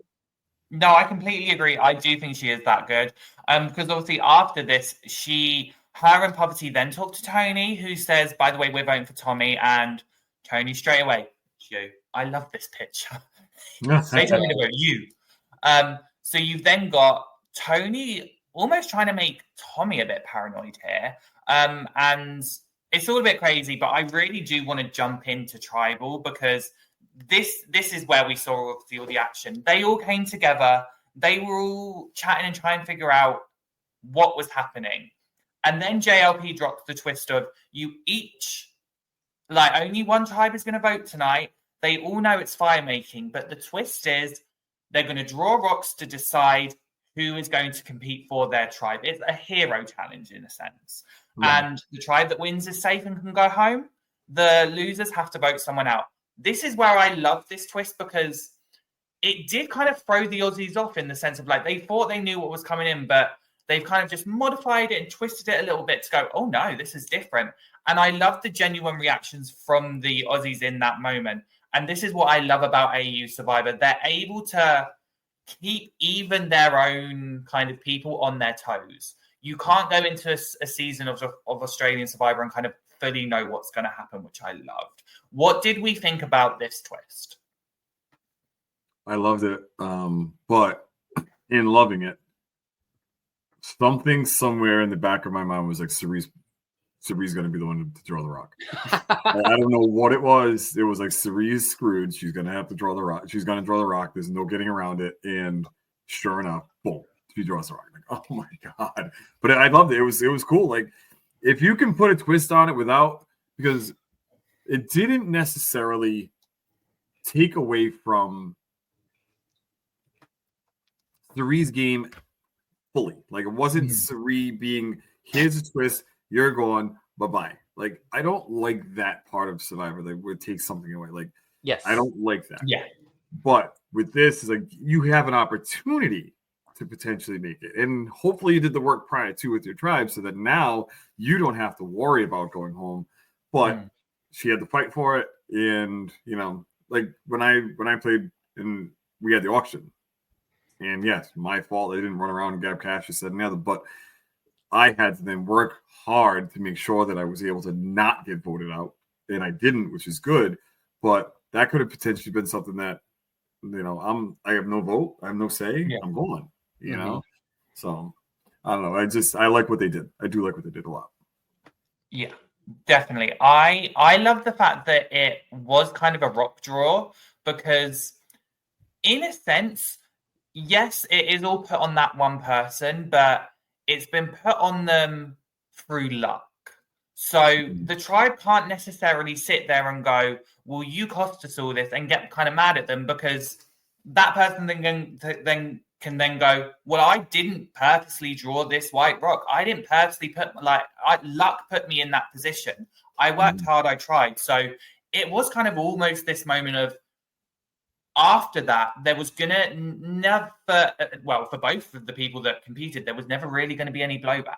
No, I completely agree. I do think she is that good. Because obviously after this, her and Parvati then talk to Tony, who says, by the way, we're voting for Tommy. And Tony straight away, you. I love this picture. They told me to vote you. So you've then got Tony almost trying to make Tommy a bit paranoid here. And it's all a bit crazy, but I really do want to jump into Tribal because this is where we saw all the action. They all came together. They were all chatting and trying to figure out what was happening. And then JLP dropped the twist of you each, like only one tribe is going to vote tonight. They all know it's fire making, but the twist is they're going to draw rocks to decide who is going to compete for their tribe. It's a hero challenge in a sense. Yeah. And the tribe that wins is safe and can go home. The losers have to vote someone out. This is where I love this twist because it did kind of throw the Aussies off in the sense of like they thought they knew what was coming in, but they've kind of just modified it and twisted it a little bit to go, oh no, this is different. And I love the genuine reactions from the Aussies in that moment. And this is what I love about AEU Survivor. They're able to keep even their own kind of people on their toes. You can't go into a season of Australian Survivor and kind of fully know what's going to happen, which I loved. What did we think about this twist? I loved it. But in loving it, something somewhere in the back of my mind was like, Cirie's going to be the one to draw the rock. I don't know what it was. It was like Cirie's screwed. She's going to have to draw the rock. She's going to draw the rock. There's no getting around it. And sure enough, boom, she draws the rock. Like, oh my God. But I loved it. It was cool. Like, if you can put a twist on it without, because it didn't necessarily take away from Cirie's game fully. Like, it wasn't Cirie being, here's a twist, you're going, bye-bye. Like, I don't like that part of Survivor that would take something away. Like, Yes. I don't like that. Yeah. But with this, is like you have an opportunity to potentially make it. And hopefully you did the work prior to with your tribe so that now you don't have to worry about going home. But she had to fight for it. And, you know, like when I played and we had the auction. And yes, my fault. I didn't run around and grab cash, this, that, and the other. But I had to then work hard to make sure that I was able to not get voted out. And I didn't, which is good. But that could have potentially been something that, you know, I have no vote. I have no say. Yeah. I'm going, you know? So I don't know. I like what they did. I do like what they did a lot. Yeah, definitely. I love the fact that it was kind of a rock draw because in a sense, yes, it is all put on that one person, but it's been put on them through luck. So the tribe can't necessarily sit there and go, well, you cost us all this and get kind of mad at them because that person can then go, well, I didn't purposely draw this white rock. I didn't purposely luck put me in that position. I worked hard, I tried. So it was kind of almost this moment of, after that, there was gonna never, well, for both of the people that competed, there was never really going to be any blowback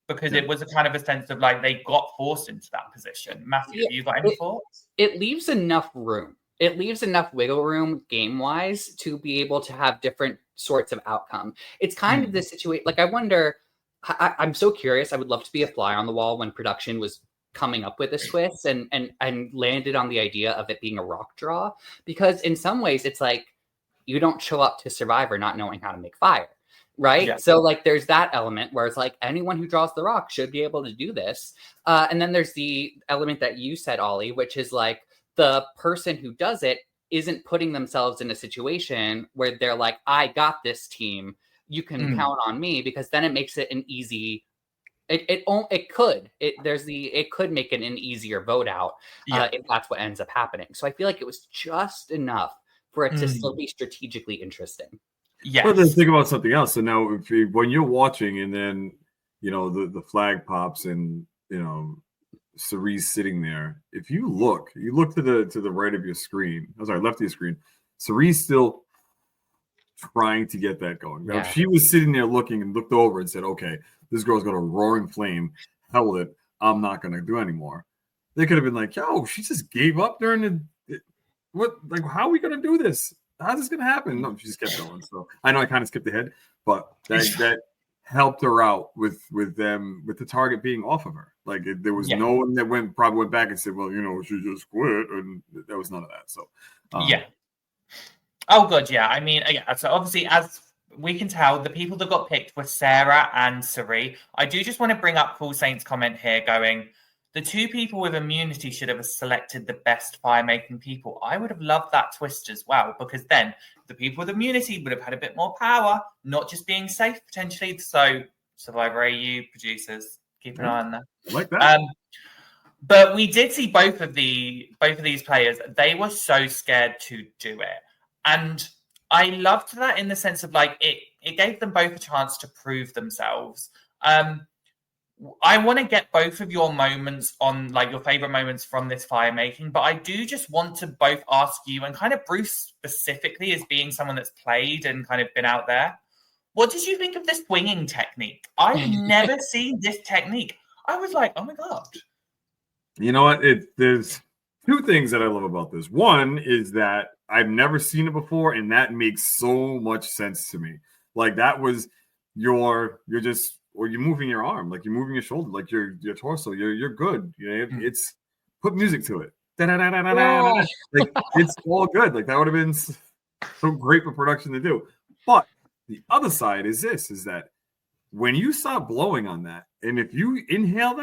because it was a kind of a sense of like they got forced into that position. Matthew, have you got any thoughts? It leaves enough room. It leaves enough wiggle room game-wise to be able to have different sorts of outcome. It's kind of the situation. Like, I wonder, I'm so curious. I would love to be a fly on the wall when production was coming up with this twist and landed on the idea of it being a rock draw, because in some ways it's like you don't show up to Survivor not knowing how to make fire, right? Yeah. So like there's that element where it's like anyone who draws the rock should be able to do this, and then there's the element that you said, Ollie, which is like the person who does it isn't putting themselves in a situation where they're like, I got this, team, you can count on me, because then it makes it an easy It could make it an easier vote out if that's what ends up happening. So I feel like it was just enough for it to still be strategically interesting. Yes. But then think about something else. So now, when you're watching, and then you know the flag pops, and you know Cerise sitting there. If you look to the right of your screen. I'm sorry, left of your screen. Cerise still trying to get that going. Now, if she was sitting there looking and looked over and said, "Okay, this girl's got a roaring flame. Hell with it. I'm not going to do anymore." They could have been like, yo, she just gave up during what? Like, how are we going to do this? How's this going to happen? No, she just kept going. So I know I kind of skipped ahead, but that helped her out with the target being off of her. Like, there was no one that probably went back and said, well, you know, she just quit. And there was none of that. So, yeah. Oh, good. Yeah. I mean, yeah. So obviously, as we can tell, the people that got picked were Sarah and Sari. I do just want to bring up Cool Saint's comment here going, the two people with immunity should have selected the best fire-making people. I would have loved that twist as well, because then the people with immunity would have had a bit more power, not just being safe potentially. So Survivor AU producers, keep an eye on that. I like that. But we did see both of these players. They were so scared to do it. And I loved that in the sense of like it gave them both a chance to prove themselves. I want to get both of your moments on, like, your favorite moments from this fire making, but I do just want to both ask you, and kind of Bruce specifically as being someone that's played and kind of been out there, what did you think of this swinging technique? I've never seen this technique. I was like, oh my God. You know what? There's two things that I love about this. One is that I've never seen it before, and that makes so much sense to me. Like, that was you're moving your arm, like you're moving your shoulder, like your torso. You're good. You know, it's put music to it. Like, it's all good. Like, that would have been so great for production to do. But the other side is that when you start blowing on that, and if you inhale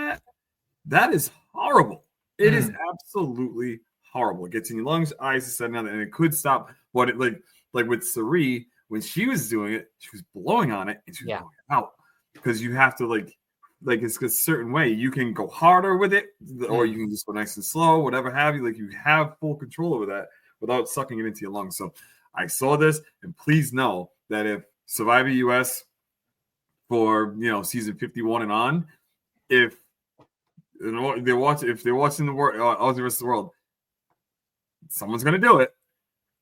that is horrible. It is absolutely horrible. It gets in your lungs, eyes, and it could stop. But it like with Sari, when she was doing it, she was blowing on it and she was blowing it out, because you have to like it's a certain way. You can go harder with it, or you can just go nice and slow, whatever have you. Like, you have full control over that without sucking it into your lungs. So I saw this, and please know that if Survivor US for season 51 and on, if They watch if they're watching the world, all the rest of the world. Someone's gonna do it,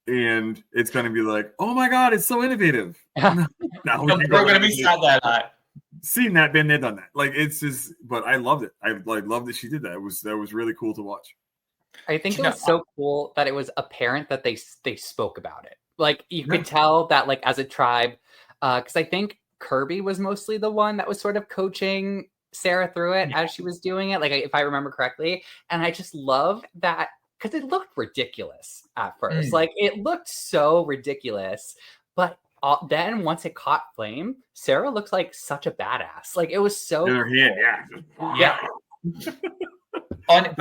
and it's gonna be like, oh my god, it's so innovative. Now we We're can go going to back be and sat there like, seen that, been there, done that. Like it's just, but I loved it. I loved that she did that. That was really cool to watch. I think You it know, was so cool that it was apparent that they spoke about it. Like you could tell that like as a tribe, because I think Kirby was mostly the one that was sort of coaching Sarah through it as she was doing it, like if I remember correctly. And I just love that because it looked ridiculous at first. Like it looked so ridiculous, but then once it caught flame, Sarah looks like such a badass. Like it was so In her hand, yeah. But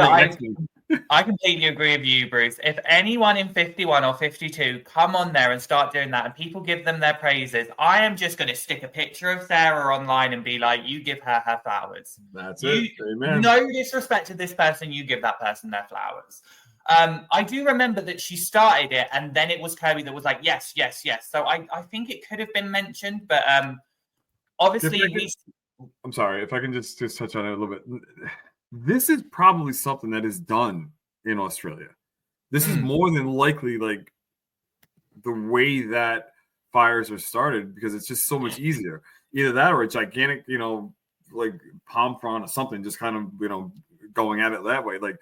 I completely agree with you, Bruce. If anyone in 51 or 52 come on there and start doing that and people give them their praises, I am just going to stick a picture of Sarah online and be like, you give her flowers. That's it. Amen. No disrespect to this person, you give that person their flowers. I do remember that she started it and then it was Kirby that was like, yes, yes, yes. So I think it could have been mentioned, but obviously I'm sorry, if I can just touch on it a little bit. This is probably something that is done in Australia. This is more than likely like the way that fires are started because it's just so much easier. Either that or a gigantic, like palm frond or something, just kind of, going at it that way. Like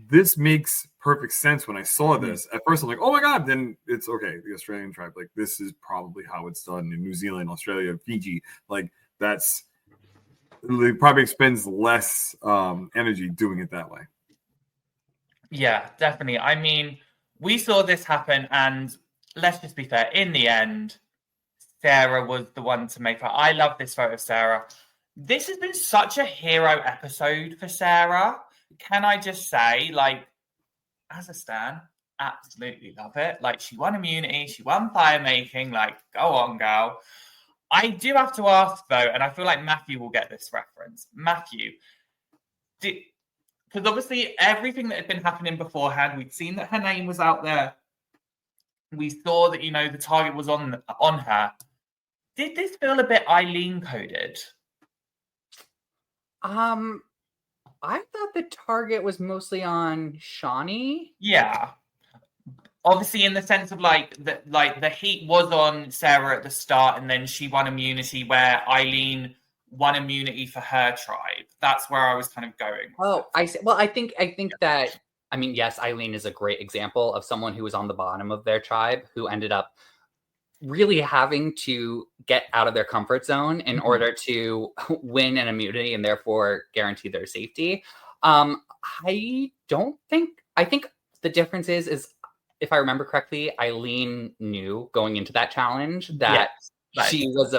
this makes perfect sense when I saw this. At first I'm like, oh my God, then it's okay. The Australian tribe, like this is probably how it's done in New Zealand, Australia, Fiji. Like that's, it probably expends less energy doing it that way. Yeah, definitely. I mean, we saw this happen, and let's just be fair. In the end, Sarah was the one to make her. I love this photo of Sarah. This has been such a hero episode for Sarah. Can I just say, like, as a stan, absolutely love it. Like, she won immunity, she won fire making. Like, go on, girl. I do have to ask, though, and I feel like Matthew will get this reference. Matthew, because obviously everything that had been happening beforehand, we'd seen that her name was out there. We saw that, the target was on her. Did this feel a bit Eileen coded? I thought the target was mostly on Shawnee. Yeah. Obviously, in the sense of the heat was on Sarah at the start, and then she won immunity where Eileen won immunity for her tribe. That's where I was kind of going. Oh, I see. Well, I think that, I mean, yes, Eileen is a great example of someone who was on the bottom of their tribe who ended up really having to get out of their comfort zone in order to win an immunity and therefore guarantee their safety. I think the difference is if I remember correctly, Eileen knew going into that challenge that she was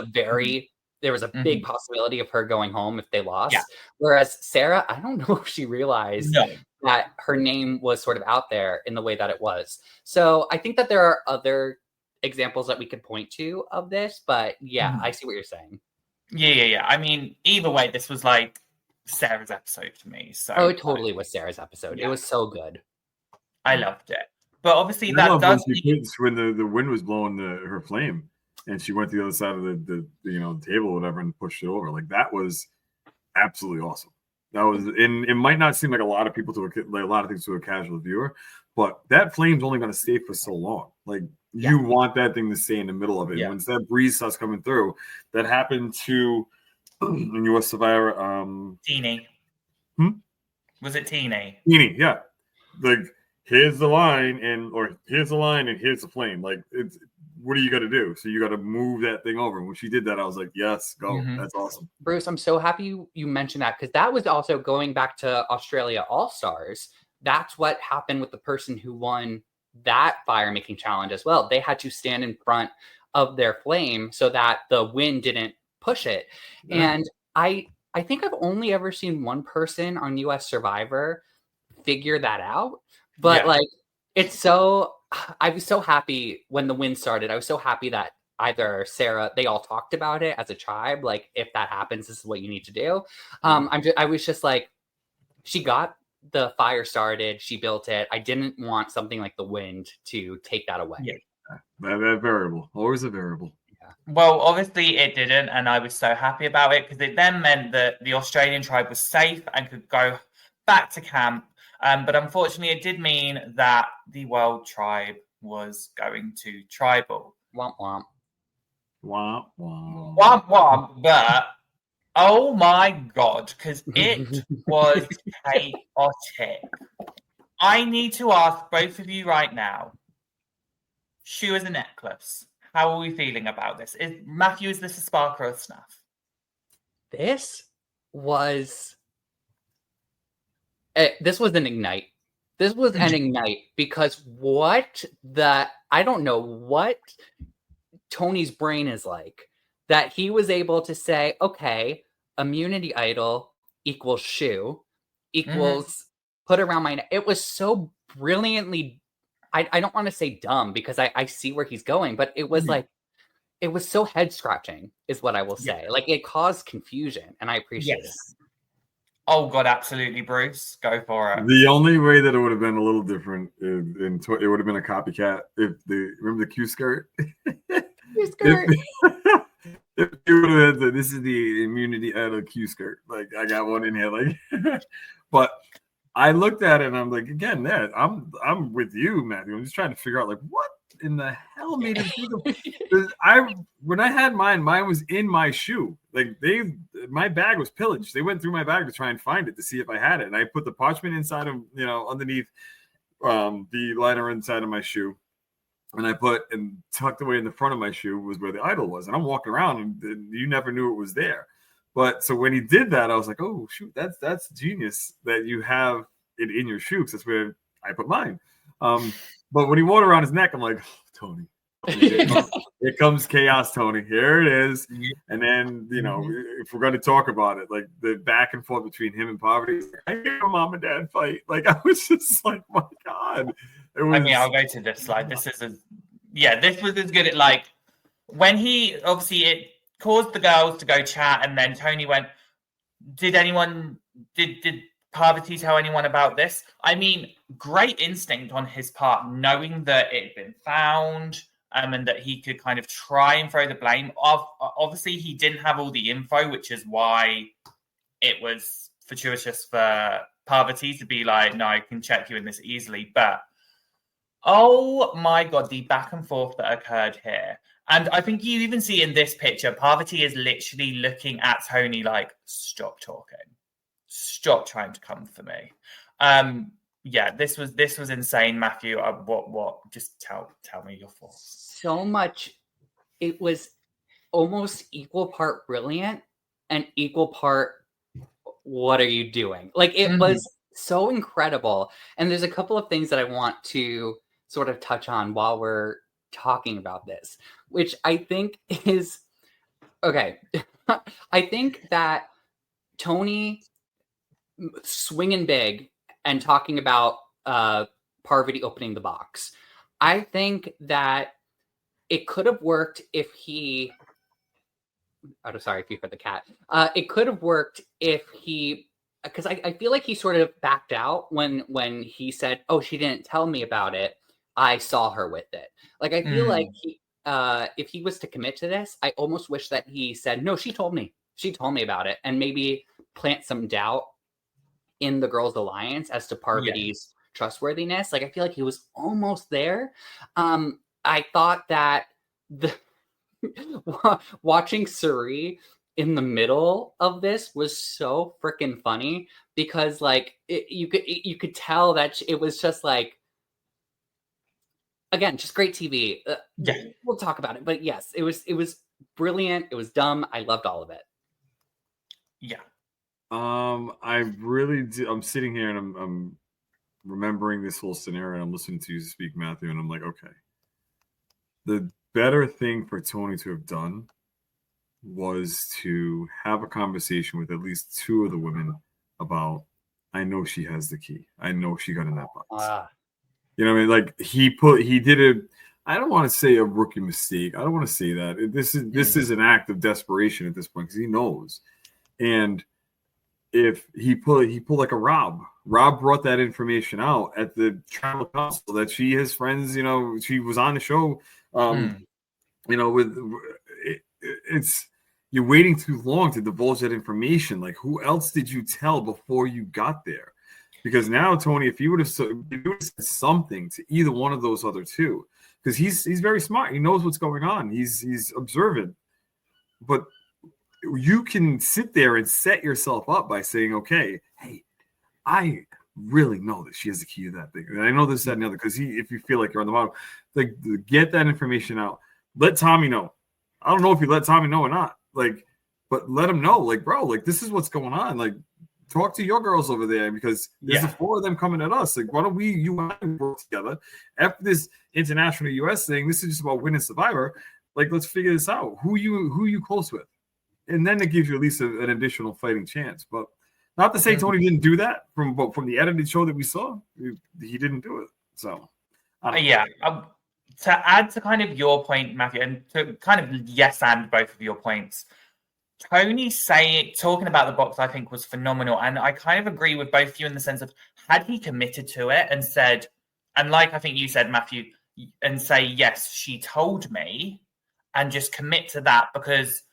there was a big possibility of her going home if they lost. Yeah. Whereas Sarah, I don't know if she realized that her name was sort of out there in the way that it was. So I think that there are other examples that we could point to of this, but yeah, I see what you're saying. Yeah. I mean, either way, this was like Sarah's episode to me. So it totally was Sarah's episode. Yeah. It was so good. I loved it. But obviously that does when the wind was blowing her flame and she went to the other side of the table or whatever and pushed it over. Like that was absolutely awesome. That was, and it might not seem like a lot of people to a lot of things to a casual viewer, but that flame's only going to stay for so long. Like you want that thing to stay in the middle of it. Yeah. Once that breeze starts coming through, that happened to in US Survivor. Teeny. Was it Teeny? Teeny, yeah. Like here's the line and here's the flame. Like it's, what do you got to do? So you got to move that thing over. And when she did that, I was like, yes, go. That's awesome. Bruce, I'm so happy you mentioned that because that was also going back to Australia All-Stars. That's what happened with the person who won that fire making challenge as well. They had to stand in front of their flame so that the wind didn't push it. Yeah. And I think I've only ever seen one person on US Survivor figure that out. But like, it's so, I was so happy when the wind started. I was so happy that either Sarah, they all talked about it as a tribe. Like, if that happens, this is what you need to do. I was just like, she got the fire started. She built it. I didn't want something like the wind to take that away. Yeah. That variable, always a variable. Well, obviously it didn't, and I was so happy about it because it then meant that the Australian tribe was safe and could go back to camp. But unfortunately, it did mean that the world tribe was going to tribal. Womp womp. Womp womp. Womp womp, but oh my god, because it was chaotic. I need to ask both of you right now, shoe as a necklace. How are we feeling about this? Matthew, is this a sparkle or snuff? This was an ignite. This was an ignite because I don't know what Tony's brain is like that he was able to say, okay, immunity idol equals shoe equals put around my neck. It was so brilliantly. I don't want to say dumb because I see where he's going, but it was like, it was so head scratching is what I will say. Yeah. Like it caused confusion and I appreciate it. Oh God, absolutely, Bruce. Go for it. The only way that it would have been a little different, it would have been a copycat remember the Q skirt? Q skirt. If you would have said, this is the immunity idol Q skirt. Like I got one in here, like, but I looked at it and I'm like, again, I'm with you, Matthew. I'm just trying to figure out like what in the hell made him think of when I had mine was in my shoe. Like my bag was pillaged. They went through my bag to try and find it to see if I had it. And I put the parchment inside of, underneath the liner inside of my shoe. And I and tucked away in the front of my shoe was where the idol was. And I'm walking around and you never knew it was there. But so when he did that, I was like, oh, shoot, that's genius that you have it in your shoe because that's where I put mine. But when he wore it around his neck, I'm like, oh, Tony, here comes chaos, Tony. Here it is. And then, if we're going to talk about it, like the back and forth between him and Poverty, I hear a mom and dad fight. Like, I was just like, my God. I'll go to this slide. This is this was as good at like when he obviously it caused the girls to go chat, and then Tony went, did Parvati tell anyone about this? I mean, great instinct on his part, knowing that it had been found and that he could kind of try and throw the blame. Obviously, he didn't have all the info, which is why it was fortuitous for Parvati to be like, no, I can check you in this easily. But, oh my God, the back and forth that occurred here. And I think you even see in this picture, Parvati is literally looking at Tony like, stop talking. Stop trying to come for me. This was insane, Matthew. What? Just tell me your thoughts. So much. It was almost equal part brilliant and equal part. What are you doing? Like it was so incredible. And there's a couple of things that I want to sort of touch on while we're talking about this, which I think is okay. I think that Tony swinging big and talking about Parvati opening the box. I think that it could have worked if he. Oh, sorry if you heard the cat. It could have worked if he, because I feel like he sort of backed out when he said, "Oh, she didn't tell me about it. I saw her with it." Like I feel like he, if he was to commit to this, I almost wish that he said, "No, she told me. She told me about it," and maybe plant some doubt in the Girls Alliance as to Parvati's trustworthiness. Like I feel like he was almost there. I thought that watching Suri in the middle of this was so freaking funny because like you could tell that it was just like, again, just great TV. We'll talk about it, but yes, it was brilliant. It was dumb. I loved all of it. Yeah. I really do. I'm sitting here and I'm remembering this whole scenario. And I'm listening to you speak, Matthew, and I'm like, okay. The better thing for Tony to have done was to have a conversation with at least two of the women about, I know she has the key. I know she got in that box. You know what I mean? Like he did it. I don't want to say a rookie mistake. I don't want to say that. This is an act of desperation at this point because he knows. And if he pulled like a Rob brought that information out at the tribal council that she has friends, she was on the show, with, it's you're waiting too long to divulge that information. Like, who else did you tell before you got there? Because now, Tony, if you would have said something to either one of those other two, because he's very smart, he knows what's going on, he's observant, but you can sit there and set yourself up by saying, okay, hey, I really know that she has the key to that thing, and I know this, that, and the other. Because if you feel like you're on the bottom, like, get that information out. Let Tommy know. I don't know if you let Tommy know or not, like, but let him know, like, bro, like, this is what's going on. Like, talk to your girls over there, because there's the four of them coming at us. Like, why don't you and I work together after this international US thing? This is just about winning Survivor. Like, let's figure this out. Who you close with, and then it gives you at least an additional fighting chance. But not to say Tony didn't do that from the edited show that we saw. He didn't do it. So to add to kind of your point, Matthew, and to kind of yes and both of your points, Tony talking about the box, I think, was phenomenal. And I kind of agree with both of you in the sense of, had he committed to it and said, and like I think you said, Matthew, and say, yes, she told me, and just commit to that, because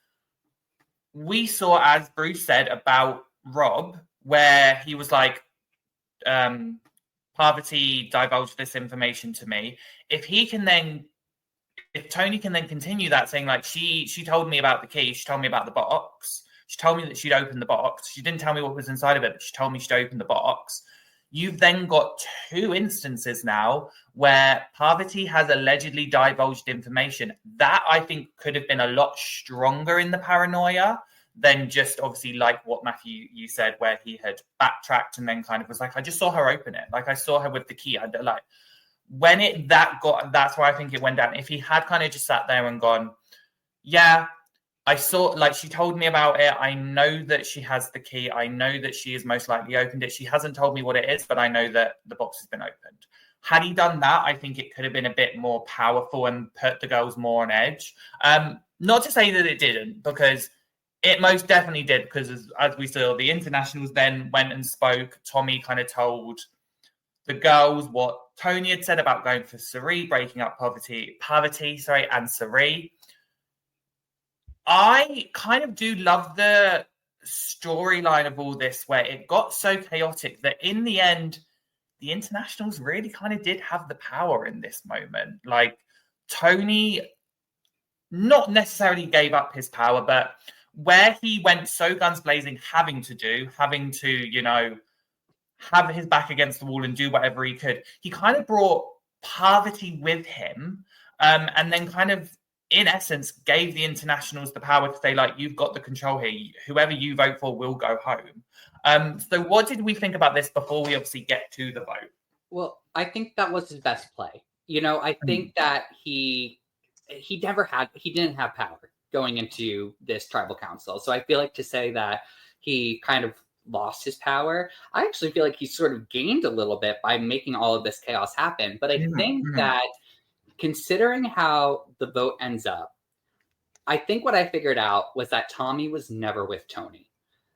we saw, as Bruce said about Rob, where he was like, Parvati divulged this information to me. If Tony can then continue that, saying like, she told me about the key, she told me about the box, she told me that she'd opened the box, she didn't tell me what was inside of it, but she told me she'd opened the box. You've then got two instances now where Parvati has allegedly divulged information that I think could have been a lot stronger in the paranoia than just obviously like what Matthew, you said, where he had backtracked and then kind of was like, I just saw her open it. Like, I saw her with the key. That's where I think it went down. If he had kind of just sat there and gone, yeah, I saw, like, she told me about it. I know that she has the key. I know that she has most likely opened it. She hasn't told me what it is, but I know that the box has been opened. Had he done that, I think it could have been a bit more powerful and put the girls more on edge. Not to say that it didn't, because it most definitely did, because as we saw, the internationals then went and spoke. Tommy kind of told the girls what Tony had said about going for Cirie, breaking up Parvati, and Cirie. I kind of do love the storyline of all this, where it got so chaotic that in the end, the internationals really kind of did have the power in this moment. Like, Tony not necessarily gave up his power, but where he went so guns blazing, having to, you know, have his back against the wall and do whatever he could, he kind of brought Parvati with him, and then kind of, in essence, gave the internationals the power to say, like, you've got the control here. Whoever you vote for will go home. So what did we think about this before we obviously get to the vote? Well, I think that was his best play. You know, I think that he didn't have power going into this tribal council. So I feel like to say that he kind of lost his power, I actually feel like he sort of gained a little bit by making all of this chaos happen. But I think that, considering how the vote ends up, I think what I figured out was that Tommy was never with Tony.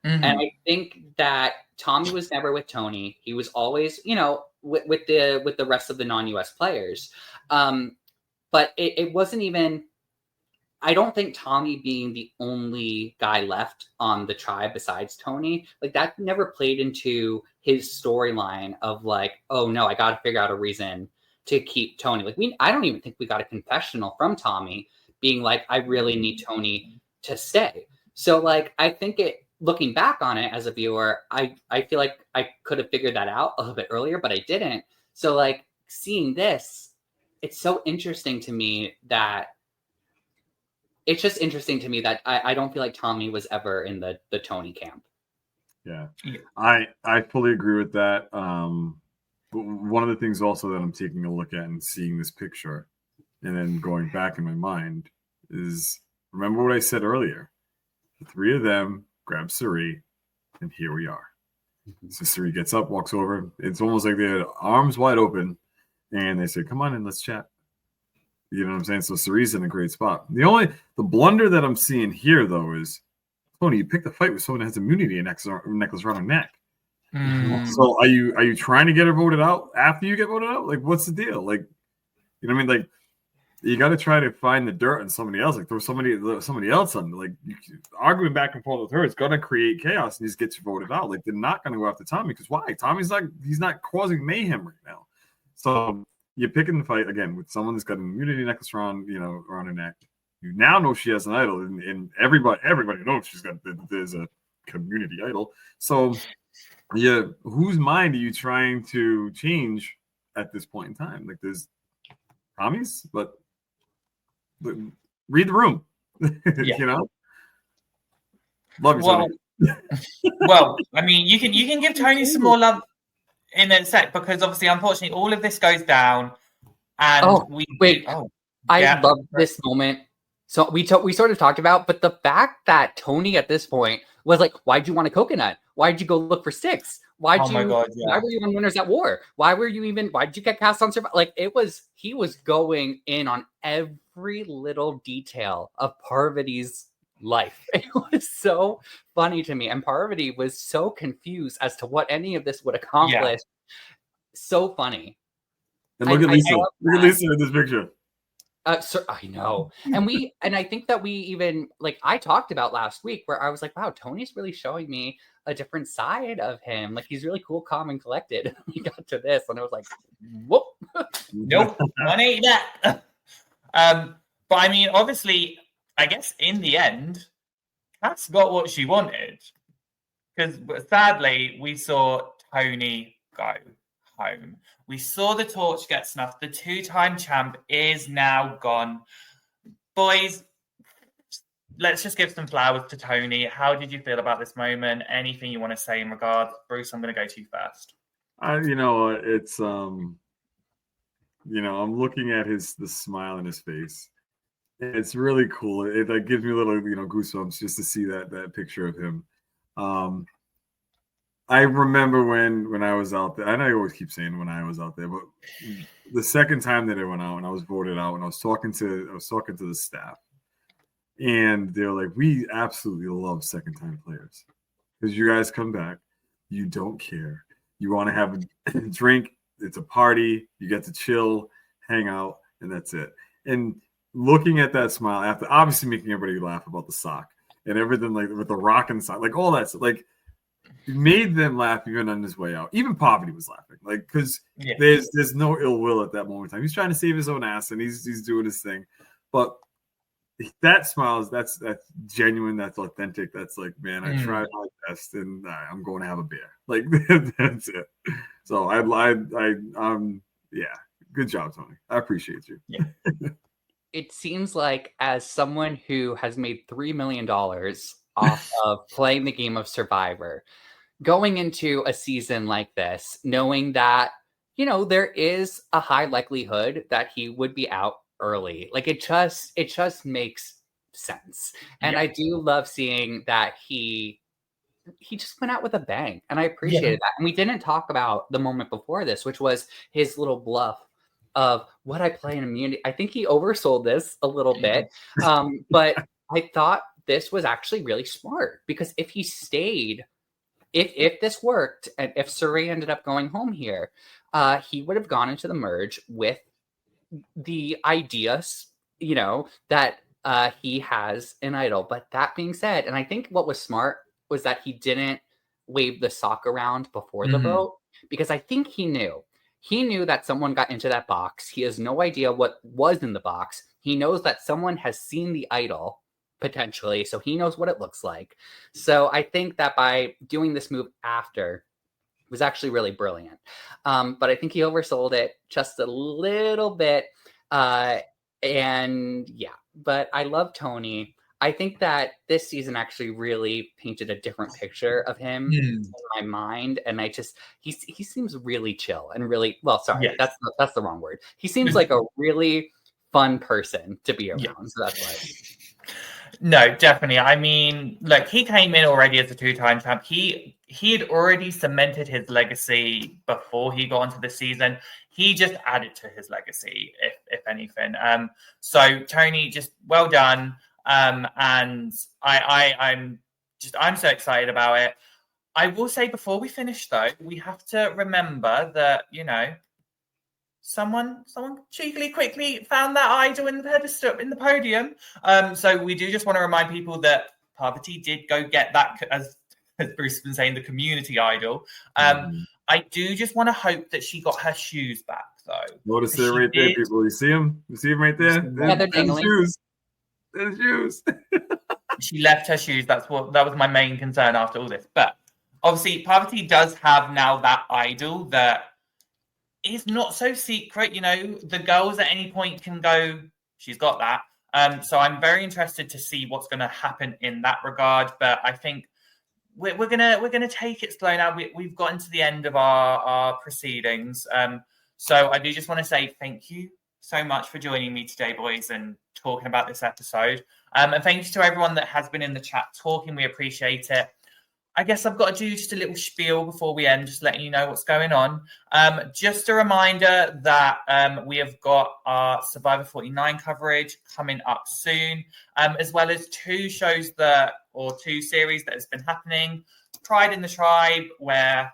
And I think that Tommy was never with Tony. He was always, you know, with the rest of the non-US players. But it wasn't even, I don't think Tommy being the only guy left on the tribe besides Tony, like, that never played into his storyline of like, oh no, I got to figure out a reason to keep Tony. Like, I don't even think we got a confessional from Tommy being like, I really need Tony to stay. So like, I think looking back on it as a viewer, I feel like I could have figured that out a little bit earlier, but I didn't. So like, seeing this, it's so interesting to me that it's just interesting to me that I don't feel like Tommy was ever in the Tony camp. Yeah. I fully agree with that. But one of the things also that I'm taking a look at and seeing this picture and then going back in my mind is, remember what I said earlier? The three of them grab Cirie, and here we are. So Cirie gets up, walks over. It's almost like they had arms wide open, and they say, come on in, let's chat. You know what I'm saying? So Cirie's in a great spot. The blunder that I'm seeing here, though, is, Tony, you picked a fight with someone that has immunity and necklace around her neck. So are you trying to get her voted out after you get voted out? Like, what's the deal? Like, you know what I mean? Like, you got to try to find the dirt on somebody else. Like throw somebody else on. Like arguing back and forth with her, it's going to create chaos and just get you voted out. Like they're not going to go after Tommy because why? Tommy's like he's not causing mayhem right now. So you're picking the fight again with someone that's got an immunity necklace around her neck. You now know she has an idol, and everybody knows there's a community idol. So yeah, whose mind are you trying to change at this point in time? Like there's Tommy's, but read the room. Love you, well, Tony. well, I mean, you can give Tony some more love in a sec because obviously, unfortunately, all of this goes down, and I love this moment. So we sort of talked about, but the fact that Tony at this point was like, "Why'd you want a coconut? Why'd you go look for sticks? Why were you on Winners at War? Why'd you get cast on Survivor?" Like he was going in on every little detail of Parvati's life. It was so funny to me. And Parvati was so confused as to what any of this would accomplish. Yeah. So funny. And look at Lisa. Look at Lisa in this picture. I know. And I think that we even, like I talked about last week where I was like, wow, Tony's really showing me a different side of him. Like he's really cool, calm, and collected. We got to this and I was like, whoop. Nope, one ain't that. But I mean, obviously, I guess in the end, Cass got what she wanted. Because sadly, we saw Tony go home. We saw the torch get snuffed. The 2-time champ is now gone. Boys, let's just give some flowers to Tony. How did you feel about this moment? Anything you want to say in regards? Bruce, I'm going to go to you first. It's I'm looking at the smile in his face. It's really cool. It like gives me a little, goosebumps just to see that picture of him. I remember when I was out there, and I always keep saying when I was out there, but the second time that I went out and I was voted out, and I was talking to the staff, and they're like, "We absolutely love second-time players because you guys come back, you don't care, you want to have a drink, it's a party, you get to chill, hang out, and that's it." And looking at that smile after obviously making everybody laugh about the sock and everything, like with the rock and sock, like all that stuff, like. Made them laugh even on his way out. Even Parvati was laughing, like because there's no ill will at that moment in time. He's trying to save his own ass and he's doing his thing, but that smile that's genuine, that's authentic. That's like, man, I tried my best and I'm going to have a beer. Like that's it. So good job, Tony. I appreciate you. Yeah. It seems like as someone who has made $3 million off of playing the game of Survivor, going into a season like this, knowing that, there is a high likelihood that he would be out early. Like it just makes sense. And I do love seeing that he just went out with a bang. And I appreciated that. And we didn't talk about the moment before this, which was his little bluff of what I play in immunity. I think he oversold this a little bit. But I thought this was actually really smart because if he stayed, if this worked, and if Cirie ended up going home here, he would have gone into the merge with the ideas, that he has an idol. But that being said, and I think what was smart was that he didn't wave the sock around before the vote, because I think he knew that someone got into that box. He has no idea what was in the box. He knows that someone has seen the idol potentially, so he knows what it looks like. So I think that by doing this move after was actually really brilliant. But I think he oversold it just a little bit. But I love Tony. I think that this season actually really painted a different picture of him in my mind. And he seems really chill and really, that's the wrong word. He seems like a really fun person to be around. Yeah. So that's why. No, definitely. I mean, look, he came in already as a 2-time champ. He had already cemented his legacy before he got into the season. He just added to his legacy, if anything. So Tony, just well done. And I'm so excited about it. I will say before we finish though, we have to remember that, someone cheekily quickly found that idol in the pedestal in the podium. So we do just want to remind people that Parvati did go get that, as Bruce has been saying, the community idol. I do just want to hope that she got her shoes back, though. Notice it right there, people. You see them? You see them right there? Yeah, they're the dangling. shoes. They're the shoes. She left her shoes. That was my main concern after all this. But obviously, Parvati does have now that idol that is not so secret. You know, the girls at any point can go, she's got that. So I'm very interested to see what's going to happen in that regard. But I think we're gonna take it slow now. We've gotten to the end of our proceedings. So I do just want to say thank you so much for joining me today, boys, and talking about this episode. And thank you to everyone that has been in the chat talking. We appreciate it. I guess I've got to do just a little spiel before we end, just letting you know what's going on. Just a reminder that we have got our Survivor 49 coverage coming up soon, as well as two series that has been happening. Pride in the Tribe, where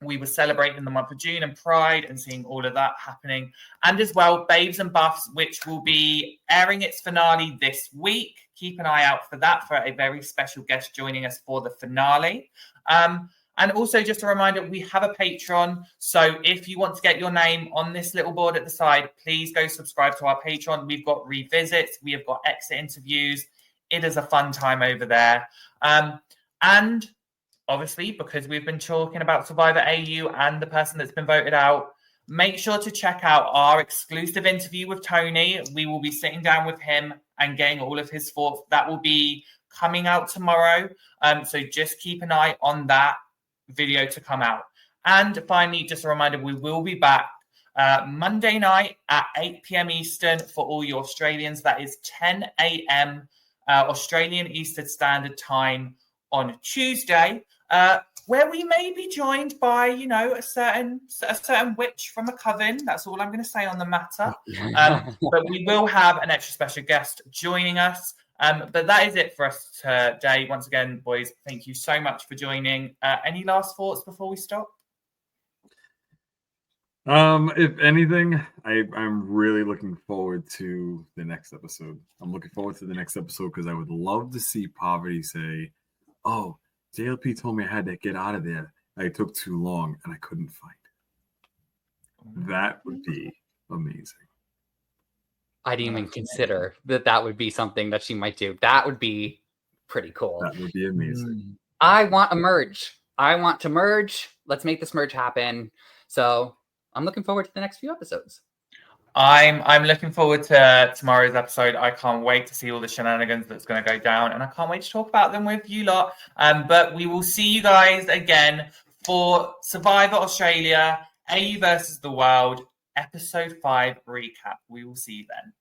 we were celebrating the month of June and Pride and seeing all of that happening. And as well, Babes and Buffs, which will be airing its finale this week. Keep an eye out for that, for a very special guest joining us for the finale. And also just a reminder, we have a Patreon. So if you want to get your name on this little board at the side, please go subscribe to our Patreon. We've got revisits. We have got exit interviews. It is a fun time over there. And obviously, because we've been talking about Survivor AU and the person that's been voted out, make sure to check out our exclusive interview with Tony. We will be sitting down with him and getting all of his thoughts. That will be coming out tomorrow. So just keep an eye on that video to come out. And finally, just a reminder, we will be back Monday night at 8 p.m. Eastern for all your Australians. That is 10 a.m. Australian Eastern Standard Time on Tuesday, where we may be joined by, a certain witch from a coven. That's all I'm going to say on the matter. But we will have an extra special guest joining us. But that is it for us today. Once again, boys, thank you so much for joining. Any last thoughts before we stop? If anything, I'm really looking forward to the next episode. I'm looking forward to the next episode because I would love to see Parvati say, "Oh, JLP told me I had to get out of there. I took too long and I couldn't find it." That would be amazing. I didn't even consider that would be something that she might do. That would be pretty cool. That would be amazing. I want a merge. I want to merge. Let's make this merge happen. So I'm looking forward to the next few episodes. I'm looking forward to tomorrow's episode. I can't wait to see all the shenanigans that's going to go down, and I can't wait to talk about them with you lot. But we will see you guys again for Survivor Australia, AU versus the World, episode 5 recap. We will see you then.